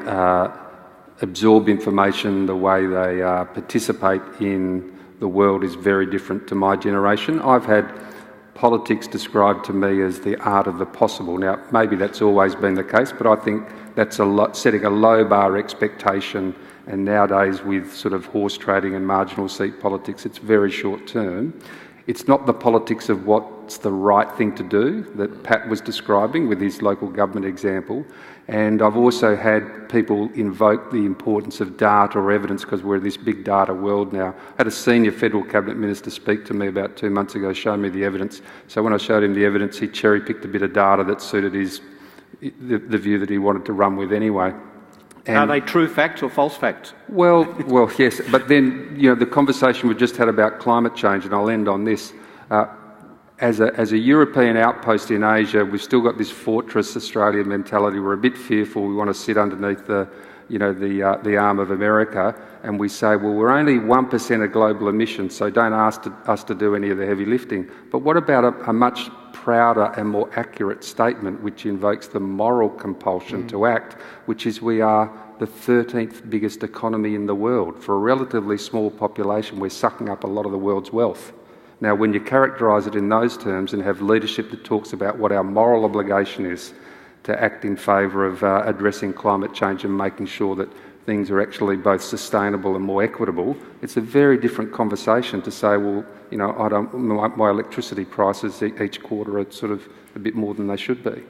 absorb information, the way they participate in the world is very different to my generation. I've had politics described to me as the art of the possible. Now, maybe that's always been the case, but I think that's setting a low bar expectation, and nowadays with sort of horse trading and marginal seat politics, it's very short term. It's not the politics of what's the right thing to do that Pat was describing with his local government example. And I've also had people invoke the importance of data or evidence because we're in this big data world now. I had a senior federal cabinet minister speak to me about 2 months ago, show me the evidence. So when I showed him the evidence, he cherry-picked a bit of data that suited the view that he wanted to run with anyway. And are they true facts or false facts? Well, yes. But then, the conversation we just had about climate change, and I'll end on this. As a European outpost in Asia, we've still got this fortress Australia mentality. We're a bit fearful. We want to sit underneath the arm of America, and we say, well, we're only 1% of global emissions, so don't ask us to do any of the heavy lifting. But what about a much prouder and more accurate statement which invokes the moral compulsion to act, which is we are the 13th biggest economy in the world. For a relatively small population, we're sucking up a lot of the world's wealth. Now, when you characterise it in those terms and have leadership that talks about what our moral obligation is to act in favour of addressing climate change and making sure that things are actually both sustainable and more equitable, it's a very different conversation to say, well, my electricity prices each quarter are sort of a bit more than they should be.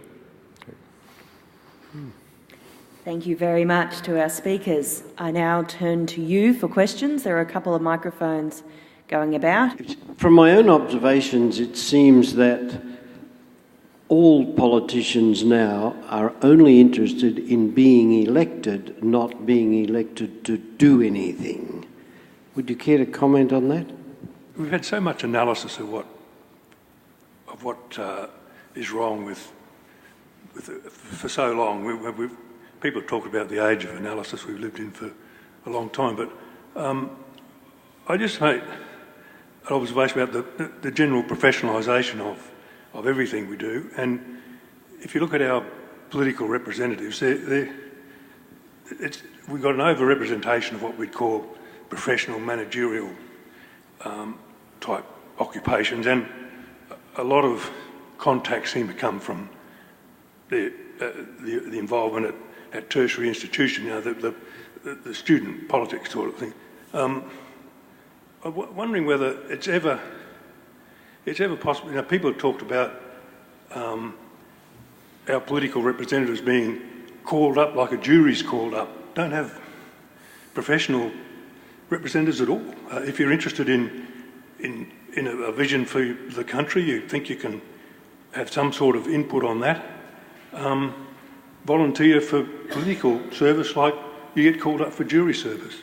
Thank you very much to our speakers. I now turn to you for questions. There are a couple of microphones going about. From my own observations, it seems that all politicians now are only interested in being elected, not being elected to do anything. Would you care to comment on that? We've had so much analysis of what is wrong with for so long. People talk about the age of analysis we've lived in for a long time, but I just make an observation about the general professionalisation of everything we do. And if you look at our political representatives, we've got an over-representation of what we'd call professional managerial type occupations, and a lot of contacts seem to come from the involvement at tertiary institutions, the student politics sort of thing. I'm wondering whether it's ever possible. People have talked about our political representatives being called up like a jury's called up. Don't have professional representatives at all. If you're interested in a vision for the country, you think you can have some sort of input on that, volunteer for political service like you get called up for jury service.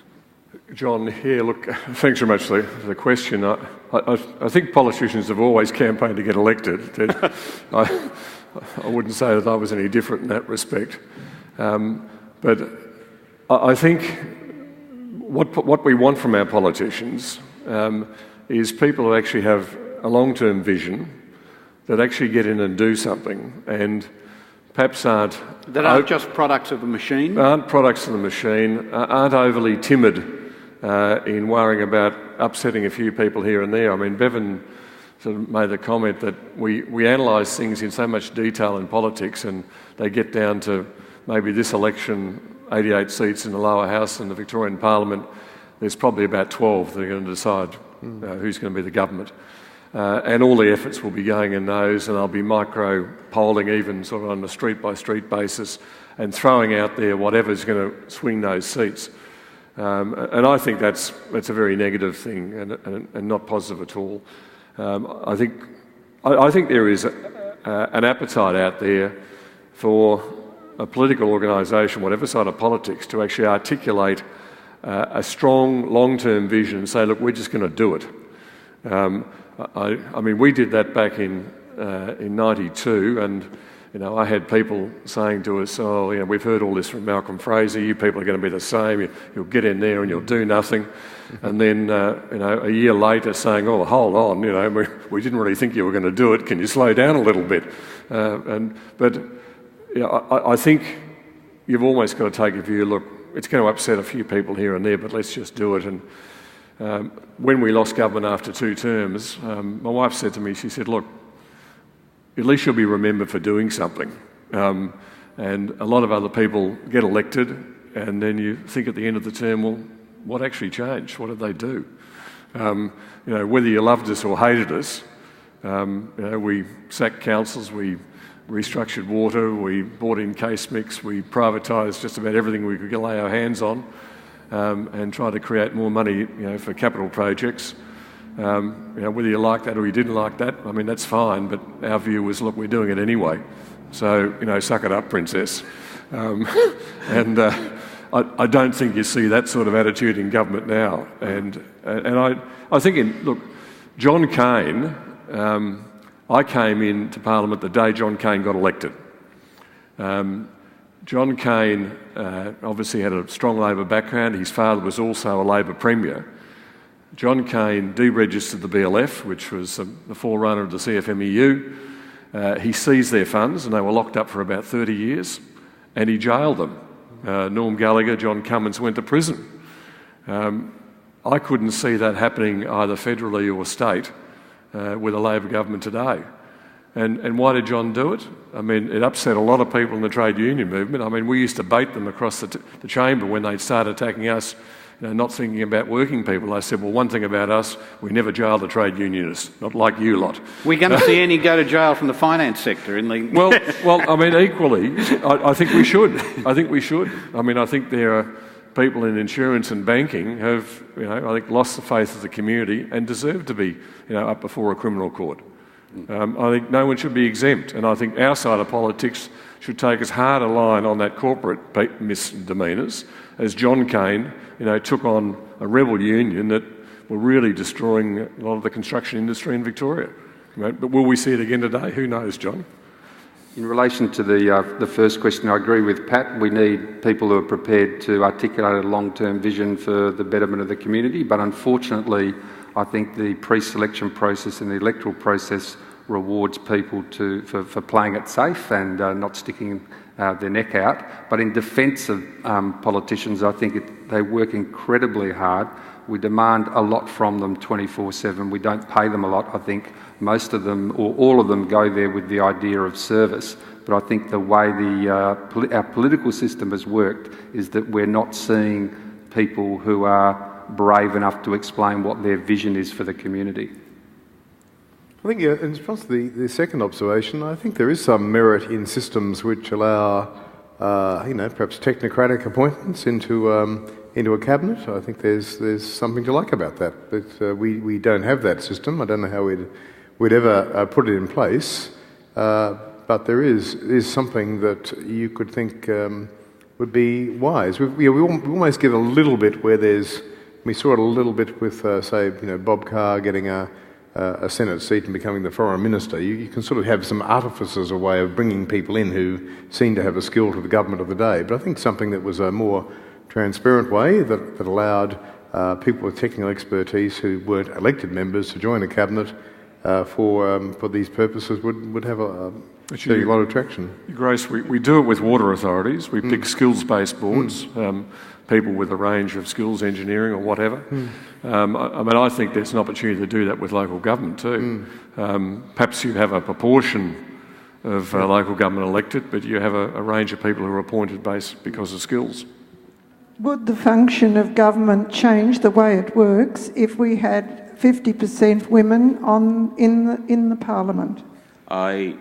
John, here, look, thanks very much for the question. I think politicians have always campaigned to get elected. I wouldn't say that I was any different in that respect. But I think what we want from our politicians is people who actually have a long-term vision that actually get in and do something, and perhaps aren't just products of the machine? Aren't products of the machine, aren't overly timid in worrying about upsetting a few people here and there. I mean, Bevan sort of made the comment that we analyse things in so much detail in politics, and they get down to maybe this election, 88 seats in the lower house in the Victorian Parliament. There's probably about 12 that are going to decide who's going to be the government. And all the efforts will be going in those, and they'll be micro-polling even sort of on a street-by-street basis and throwing out there whatever's going to swing those seats. And I think that's a very negative thing and not positive at all. I think there is an appetite out there for a political organisation, whatever side of politics, to actually articulate a strong long-term vision and say, look, we're just going to do it. I mean, we did that back in '92, and I had people saying to us, "Oh, we've heard all this from Malcolm Fraser. You people are going to be the same. You'll get in there and you'll do nothing." And then, a year later, saying, "Oh, hold on, we didn't really think you were going to do it. Can you slow down a little bit?" I think you've almost got to take a view. Look, it's going to upset a few people here and there, but let's just do it. And when we lost government after 2 terms, my wife said to me, she said, look, at least you'll be remembered for doing something. And a lot of other people get elected, and then you think at the end of the term, well, what actually changed? What did they do? Whether you loved us or hated us, we sacked councils, we restructured water, we bought in case mix, we privatised just about everything we could lay our hands on, and tried to create more money, for capital projects. Whether you like that or you didn't like that, I mean, that's fine, but our view was, look, we're doing it anyway. So, suck it up, princess. I don't think you see that sort of attitude in government now. And I think, look, John Cain, I came into Parliament the day John Cain got elected. John Cain obviously had a strong Labor background. His father was also a Labor Premier. John Cain deregistered the BLF, which was the forerunner of the CFMEU. He seized their funds, and they were locked up for about 30 years, and he jailed them. Norm Gallagher, John Cummins went to prison. I couldn't see that happening either federally or state with a Labor government today. And why did John do it? I mean, it upset a lot of people in the trade union movement. I mean, we used to bait them across the chamber when they'd start attacking us, not thinking about working people. I said, well, one thing about us, we never jailed a trade unionist, not like you lot. We're going to see any go to jail from the finance sector in the... Well, I mean, equally, I think we should. I mean, I think there are people in insurance and banking have, I think, lost the faith of the community and deserve to be, up before a criminal court. I think no one should be exempt, and I think our side of politics should take as hard a line on that corporate misdemeanours as John Cain, took on a rebel union that were really destroying a lot of the construction industry in Victoria. But will we see it again today? Who knows, John? In relation to the first question, I agree with Pat. We need people who are prepared to articulate a long-term vision for the betterment of the community, but unfortunately, I think the pre-selection process and the electoral process rewards people for playing it safe and not sticking their neck out. But in defence of politicians, I think they work incredibly hard. We demand a lot from them 24/7. We don't pay them a lot. I think most of them, or all of them, go there with the idea of service. But I think the way our political system has worked is that we're not seeing people who are brave enough to explain what their vision is for the community. I think, in response to the second observation, I think there is some merit in systems which allow, perhaps technocratic appointments into a cabinet. I think there's something to like about that. But we don't have that system. I don't know how we'd ever put it in place. But there is something that you could think would be wise. We almost get a little bit where we saw it a little bit with, Bob Carr getting a Senate seat and becoming the foreign minister. You can sort of have some artifices, a way of bringing people in who seem to have a skill to the government of the day. But I think something that was a more transparent way that allowed people with technical expertise who weren't elected members to join a cabinet for these purposes would have a lot of traction. Grace, we do it with water authorities. We pick skills-based boards, people with a range of skills, engineering or whatever. I think there's an opportunity to do that with local government too. Perhaps you have a proportion of local government elected, but you have a range of people who are appointed based because of skills. Would the function of government change the way it works if we had 50% women in the Parliament? I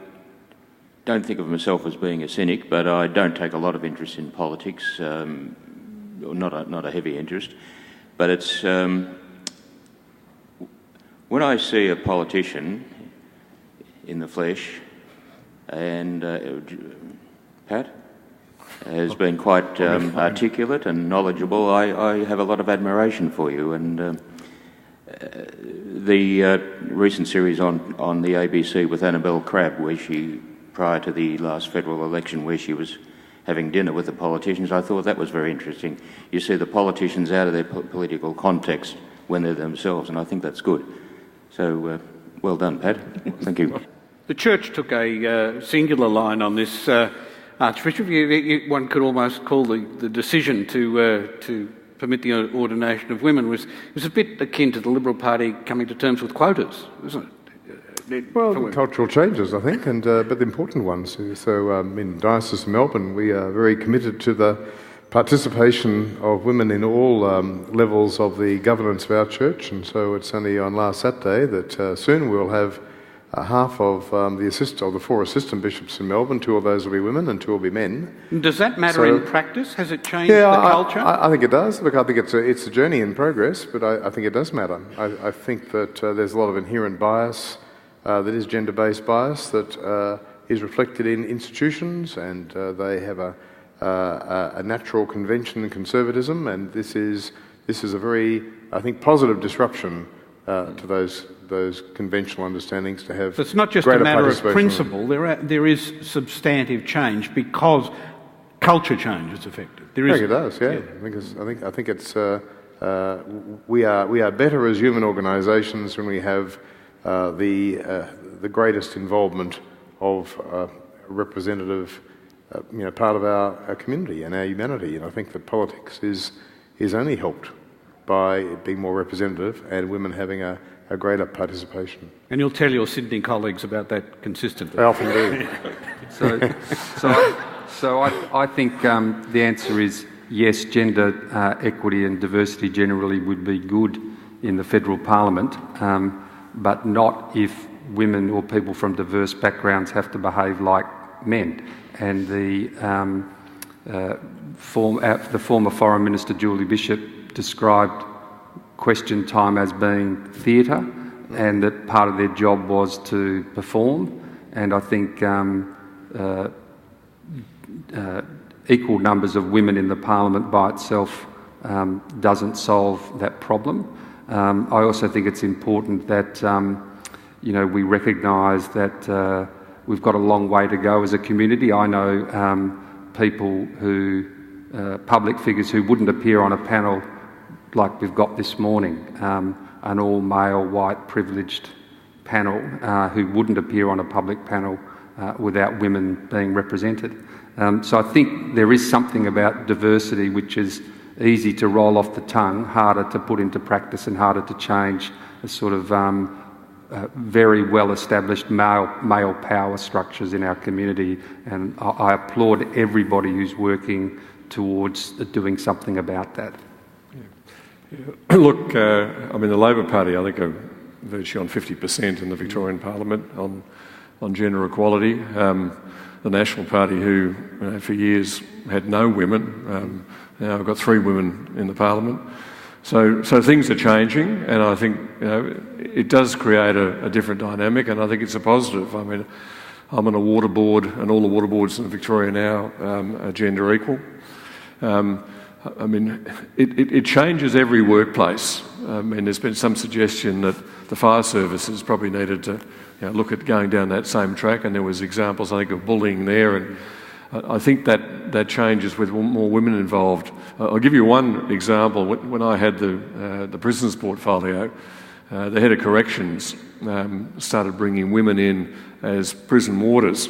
don't think of myself as being a cynic, but I don't take a lot of interest in politics, not a heavy interest. But it's when I see a politician in the flesh, and Pat has been quite articulate and knowledgeable, I have a lot of admiration for you. And the recent series on the ABC with Annabelle Crabb, where she, prior to the last federal election, where she was having dinner with the politicians, I thought that was very interesting. You see the politicians out of their political context when they're themselves, and I think that's good. So, well done, Pat. Thank you. The Church took a singular line on this, Archbishop. One could almost call the decision to permit the ordination of women was a bit akin to the Liberal Party coming to terms with quotas, wasn't it? Well, cultural changes, I think, but the important ones. So in Diocese of Melbourne, we are very committed to the participation of women in all levels of the governance of our church, and so it's only on last Saturday that soon we'll have half of the 4 assistant bishops in Melbourne. 2 of those will be women and 2 will be men. Does that matter in practice? Has it changed the culture? I think it does. Look, I think it's a journey in progress, but I think it does matter. I think that there's a lot of inherent bias that is gender-based bias that is reflected in institutions, and they have a natural convention and conservatism, and this is a very, I think, positive disruption to those conventional understandings to have. So it's not just a matter of principle. There is substantive change because culture change is affected. I think it does. Yeah. I think it's we are better as human organisations when we have the greatest involvement of a representative, part of our community and our humanity. And I think that politics is only helped by it being more representative and women having a greater participation. And you'll tell your Sydney colleagues about that consistently. They often do. So I think the answer is yes, gender equity and diversity generally would be good in the federal parliament, but not if women or people from diverse backgrounds have to behave like men. And the former Foreign Minister Julie Bishop described question time as being theatre, and that part of their job was to perform. And I think equal numbers of women in the parliament by itself doesn't solve that problem. I also think it's important that we recognise that we've got a long way to go as a community. I know people who, public figures who wouldn't appear on a panel like we've got this morning, an all-male, white, privileged panel who wouldn't appear on a public panel without women being represented. So I think there is something about diversity which is easy to roll off the tongue, harder to put into practice and harder to change a sort of very well-established male power structures in our community. And I applaud everybody who's working towards doing something about that. Yeah. Look, the Labor Party, I think, are virtually on 50% in the Victorian Parliament on gender equality. The National Party, who for years had no women, now we've got 3 women in the Parliament. So things are changing, and I think it does create a different dynamic, and I think it's a positive. I mean, I'm on a water board, and all the water boards in Victoria now are gender equal. It changes every workplace. There's been some suggestion that the fire services probably needed to look at going down that same track, and there was examples, I think, of bullying there, and I think that changes with more women involved. I'll give you one example. When I had the prisons portfolio, the head of corrections started bringing women in as prison warders.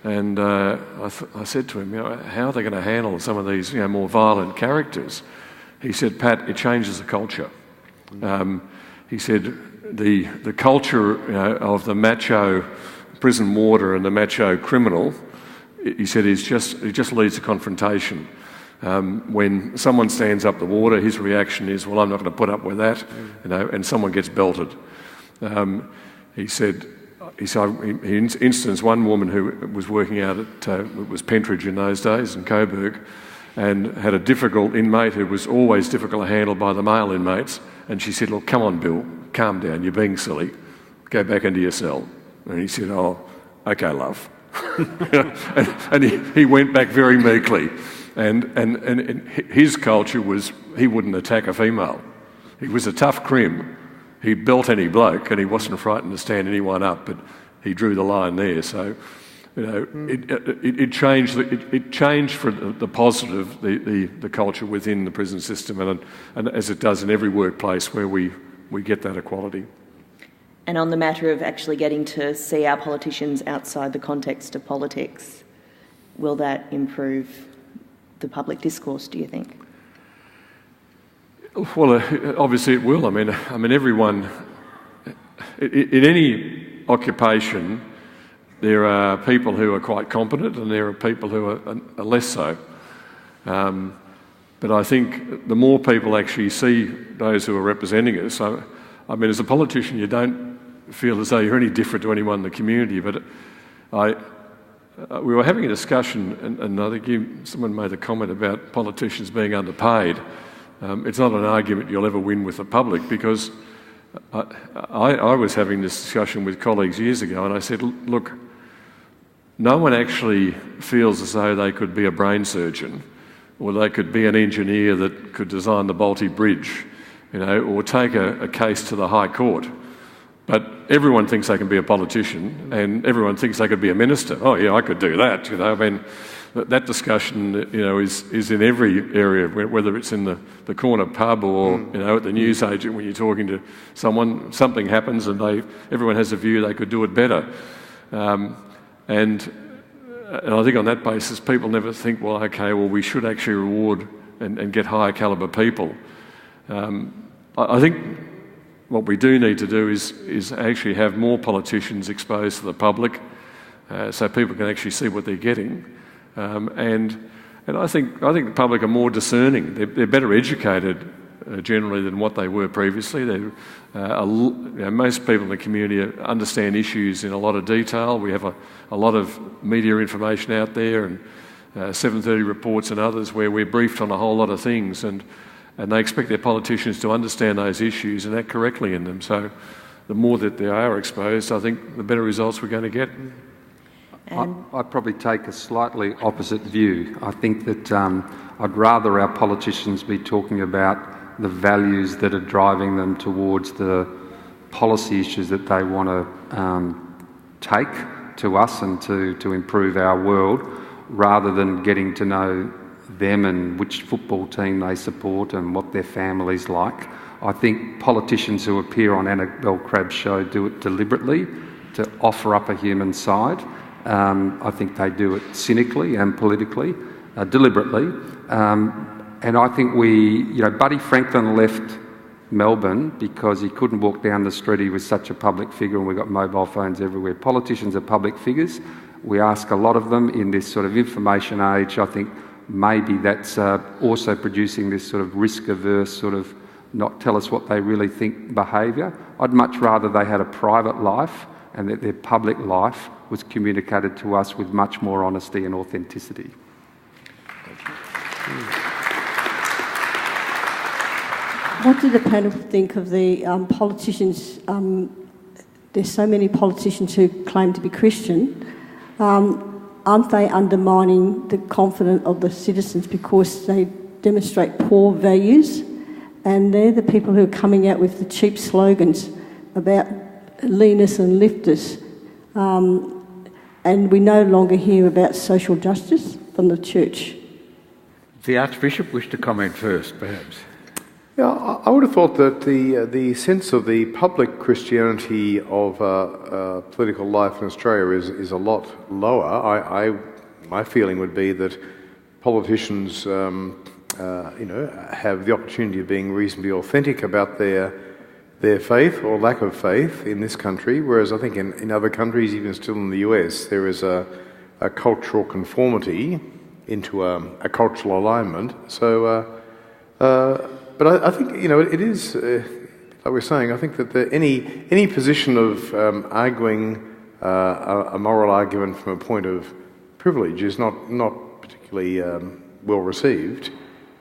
And I said to him, how are they going to handle some of these more violent characters? He said, Pat, it changes the culture. He said, the culture of the macho prison warder and the macho criminal, he said, it just leads to confrontation. When someone stands up the warder, his reaction is, well, I'm not going to put up with that, and someone gets belted. He instanced one woman who was working out at, it was Pentridge in those days, in Coburg, and had a difficult inmate who was always difficult to handle by the male inmates, and she said, look, come on, Bill, calm down, you're being silly, go back into your cell. And he said, oh, okay, love. and he went back very meekly. And his culture was he wouldn't attack a female. He was a tough crim. He'd belt any bloke and he wasn't frightened to stand anyone up, but he drew the line there. So, it changed. It changed for the positive, the culture within the prison system, and as it does in every workplace where we get that equality. And on the matter of actually getting to see our politicians outside the context of politics, will that improve the public discourse, do you think? Well, obviously it will. I mean, everyone in any occupation, there are people who are quite competent and there are people who are less so. But I think the more people actually see those who are representing us, I mean, as a politician, you don't feel as though you're any different to anyone in the community. But we were having a discussion, and I think someone made a comment about politicians being underpaid. It's not an argument you'll ever win with the public, because I was having this discussion with colleagues years ago, and I said, look, no one actually feels as though they could be a brain surgeon, or they could be an engineer that could design the Balti Bridge, or take a case to the High Court. But everyone thinks they can be a politician, and everyone thinks they could be a minister. Oh yeah, I could do that. I mean, that discussion, is in every area, whether it's in the corner pub or at the newsagent when you're talking to someone. Something happens, and everyone has a view they could do it better. And I think on that basis, people never think, well, okay, well, we should actually reward and get higher calibre people. I think what we do need to do is actually have more politicians exposed to the public, so people can actually see what they're getting. And I think the public are more discerning. They're better educated generally than what they were previously. Most people in the community understand issues in a lot of detail. We have a lot of media information out there, and 7:30 reports and others where we're briefed on a whole lot of things, and they expect their politicians to understand those issues and act correctly in them. So the more that they are exposed, I think the better results we're going to get. I'd probably take a slightly opposite view. I think that I'd rather our politicians be talking about the values that are driving them towards the policy issues that they want to take to us and to improve our world, rather than getting to know them and which football team they support and what their family's like. I think politicians who appear on Annabelle Crabb's show do it deliberately to offer up a human side. I think they do it cynically and politically, deliberately. And I think Buddy Franklin left Melbourne because he couldn't walk down the street. He was such a public figure, and we've got mobile phones everywhere. Politicians are public figures. We ask a lot of them in this sort of information age. I think maybe that's also producing this sort of risk-averse sort of not tell us what they really think behaviour. I'd much rather they had a private life and that their public life was communicated to us with much more honesty and authenticity. What do the panel think of the politicians? There's so many politicians who claim to be Christian. Aren't they undermining the confidence of the citizens because they demonstrate poor values? And they're the people who are coming out with the cheap slogans about leaners and lifters. And we no longer hear about social justice from the church. The Archbishop wished to comment first, perhaps. Yeah, I would have thought that the sense of the public Christianity of political life in Australia is a lot lower. My feeling would be that politicians, have the opportunity of being reasonably authentic about their faith or lack of faith in this country, whereas I think in other countries, even still in the US, there is a cultural conformity into a cultural alignment. So, but I think it is like we're saying. I think that any position of arguing a moral argument from a point of privilege is not particularly well received.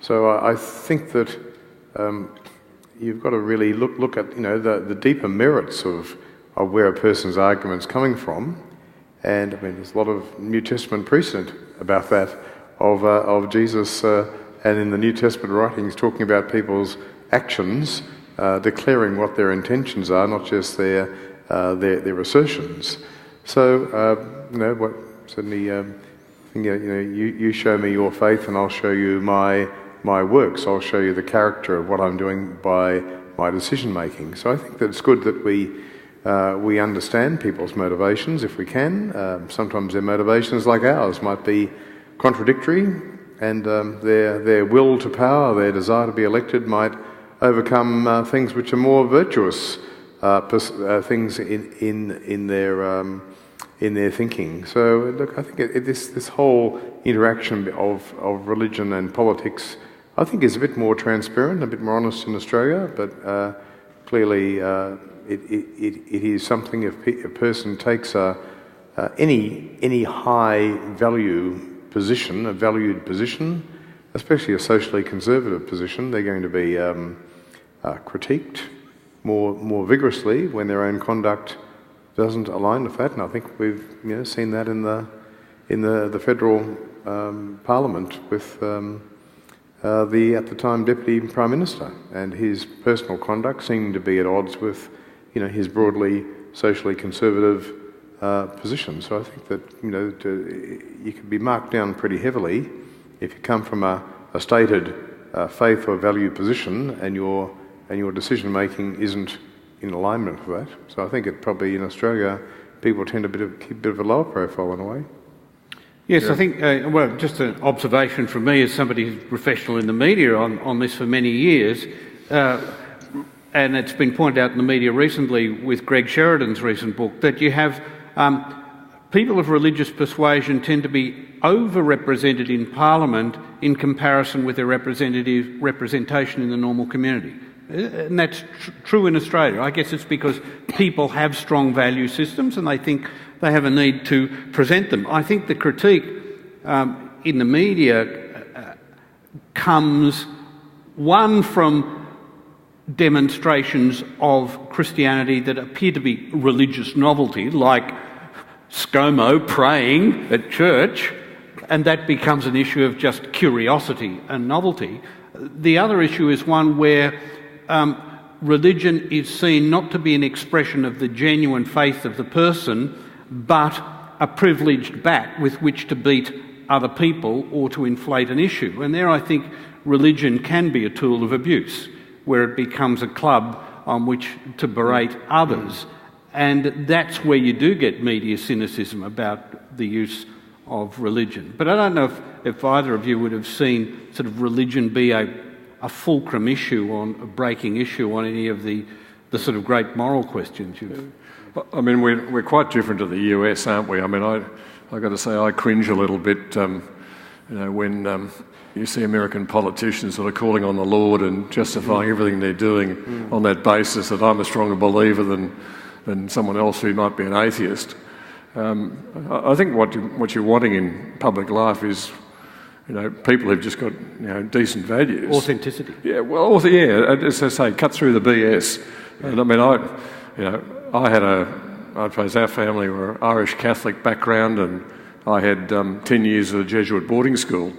So I think that you've got to really look at the deeper merits of where a person's argument's coming from, and I mean there's a lot of New Testament precedent about that of Jesus and in the New Testament writings talking about people's actions, declaring what their intentions are, not just their assertions. So certainly. You show me your faith and I'll show you my works. I'll show you the character of what I'm doing by my decision making. So I think that it's good that we understand people's motivations if we can. Sometimes their motivations, like ours, might be contradictory, and their will to power, their desire to be elected, might overcome things which are more virtuous things in their thinking. So look, I think this whole interaction of religion and politics, I think, is a bit more transparent, a bit more honest in Australia. But clearly, it is something. If a person takes any high value position, a valued position, especially a socially conservative position, they're going to be critiqued more vigorously when their own conduct doesn't align with that, and I think we've seen that in the federal parliament with the at the time Deputy Prime Minister and his personal conduct seeming to be at odds with his broadly socially conservative position. So I think that you can be marked down pretty heavily if you come from a stated faith or value position and your decision making isn't in alignment with that. So I think it probably in Australia people tend to keep a bit of a lower profile in a way. Yes, yeah. I think, just an observation from me as somebody who's professional in the media on this for many years, and it's been pointed out in the media recently with Greg Sheridan's recent book, that you have people of religious persuasion tend to be overrepresented in Parliament in comparison with their representation in the normal community. And that's true in Australia. I guess it's because people have strong value systems and they think they have a need to present them. I think the critique in the media comes, one, from demonstrations of Christianity that appear to be religious novelty, like ScoMo praying at church, and that becomes an issue of just curiosity and novelty. The other issue is one where religion is seen not to be an expression of the genuine faith of the person, but a privileged bat with which to beat other people or to inflate an issue. And there I think religion can be a tool of abuse, where it becomes a club on which to berate others. And that's where you do get media cynicism about the use of religion. But I don't know if either of you would have seen sort of religion be a fulcrum issue, a breaking issue on any of the sort of great moral questions you've... I mean, we're quite different to the US, aren't we? I mean, I've got to say I cringe a little bit, when you see American politicians sort of calling on the Lord and justifying everything they're doing on that basis that I'm a stronger believer than someone else who might be an atheist. I think what you're wanting in public life is, people who've just got decent values. Authenticity. Yeah, well, yeah, as I say, cut through the BS. And I mean, I suppose our family were Irish Catholic background, and I had 10 years of a Jesuit boarding school.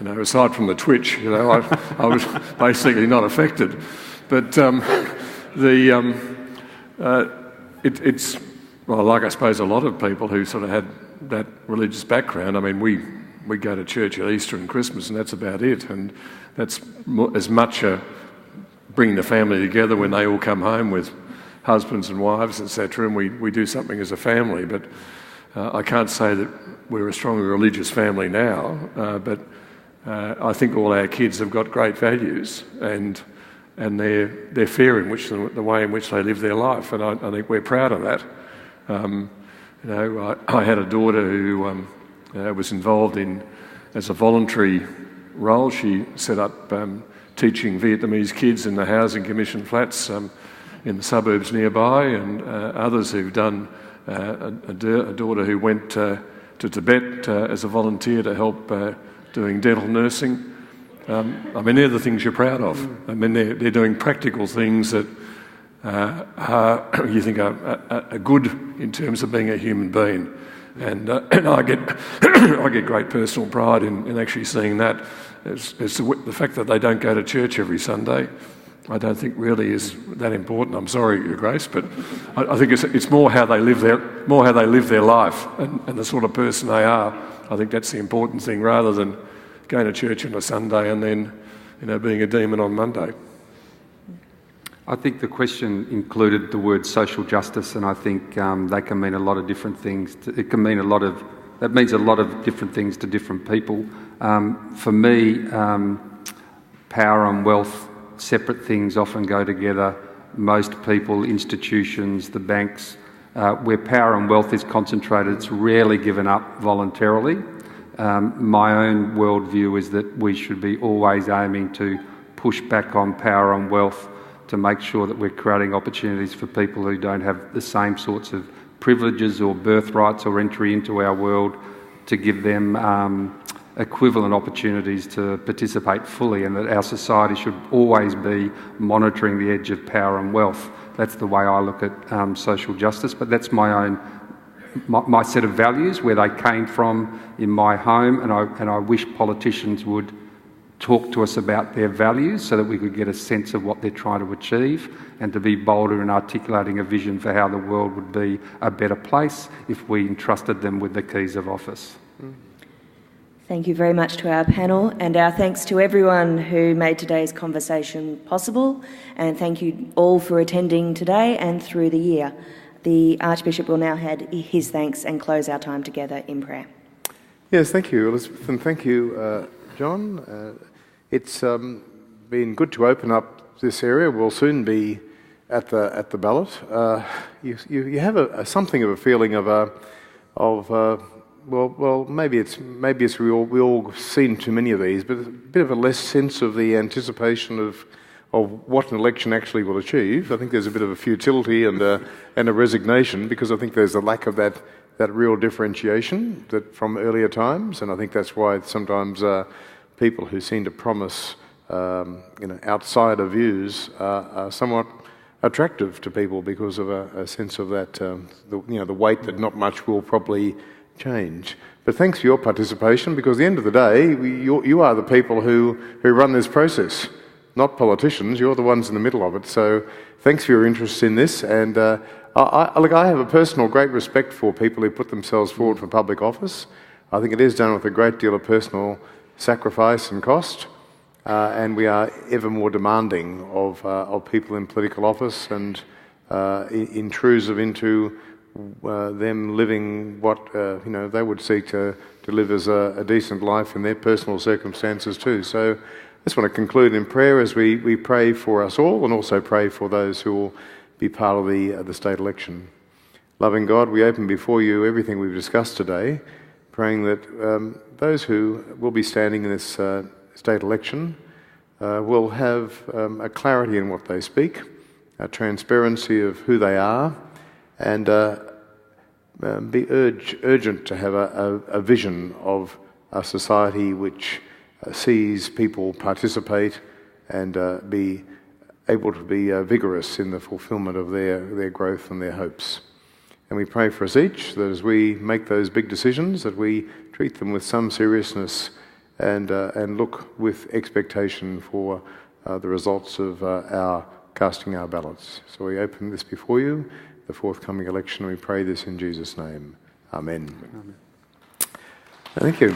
Aside from the twitch, I was basically not affected. But it's like I suppose a lot of people who sort of had that religious background. I mean, we go to church at Easter and Christmas, and that's about it. And that's as much a bringing the family together when they all come home with husbands and wives, etc., and we do something as a family. But I can't say that we're a strongly religious family now, but I think all our kids have got great values, and they're fair in the way in which they live their life, and I think we're proud of that. I had a daughter who was involved as a voluntary role. She set up teaching Vietnamese kids in the Housing Commission flats in the suburbs nearby, and others who've done a daughter who went to Tibet as a volunteer to help doing dental nursing. They're the things you're proud of. They're doing practical things that you think are good in terms of being a human being. And I get great personal pride in actually seeing that. It's the fact that they don't go to church every Sunday, I don't think really is that important. I'm sorry, Your Grace, but I think it's more how they live their life and the sort of person they are. I think that's the important thing, rather than going to church on a Sunday and then, being a demon on Monday. I think the question included the word social justice, and I think that can mean a lot of different things. That means a lot of different things to different people. For me, power and wealth, separate things, often go together. Most people, institutions, the banks, where power and wealth is concentrated, it's rarely given up voluntarily. My own worldview is that we should be always aiming to push back on power and wealth, to make sure that we're creating opportunities for people who don't have the same sorts of privileges or birthrights or entry into our world, to give them equivalent opportunities to participate fully, and that our society should always be monitoring the edge of power and wealth. That's the way I look at social justice, but that's my set of values, where they came from in my home, and I wish politicians would talk to us about their values so that we could get a sense of what they're trying to achieve, and to be bolder in articulating a vision for how the world would be a better place if we entrusted them with the keys of office. Thank you very much to our panel, and our thanks to everyone who made today's conversation possible, and thank you all for attending today and through the year. The Archbishop will now add his thanks and close our time together in prayer. Yes, thank you, Elizabeth, and thank you, John. It's been good to open up this area. We'll soon be at the ballot. You have something of a feeling maybe it's we all seen too many of these, but a bit of a less sense of the anticipation of what an election actually will achieve. I think there's a bit of a futility and a resignation, because I think there's a lack of that real differentiation from earlier times, and I think that's why sometimes people who seem to promise outsider views are somewhat attractive to people, because of a sense of that the weight that not much will probably change. But thanks for your participation, because at the end of the day, you are the people who run this process, not politicians. You're the ones in the middle of it. So thanks for your interest in this. And I have a personal great respect for people who put themselves forward for public office. I think it is done with a great deal of personal sacrifice and cost, and we are ever more demanding of people in political office, and intrusive into them living what they would seek to live as a decent life in their personal circumstances too. So I just want to conclude in prayer as we pray for us all, and also pray for those who will be part of the state election. Loving God, we open before you everything we've discussed today, praying that those who will be standing in this state election will have a clarity in what they speak, a transparency of who they are, and be urgent to have a vision of a society which sees people participate and be able to be vigorous in the fulfilment of their growth and their hopes. And we pray for us each that as we make those big decisions, that we treat them with some seriousness and look with expectation for the results of our casting our ballots. So we open this before you, the forthcoming election, and we pray this in Jesus' name. Amen. Amen. Thank you.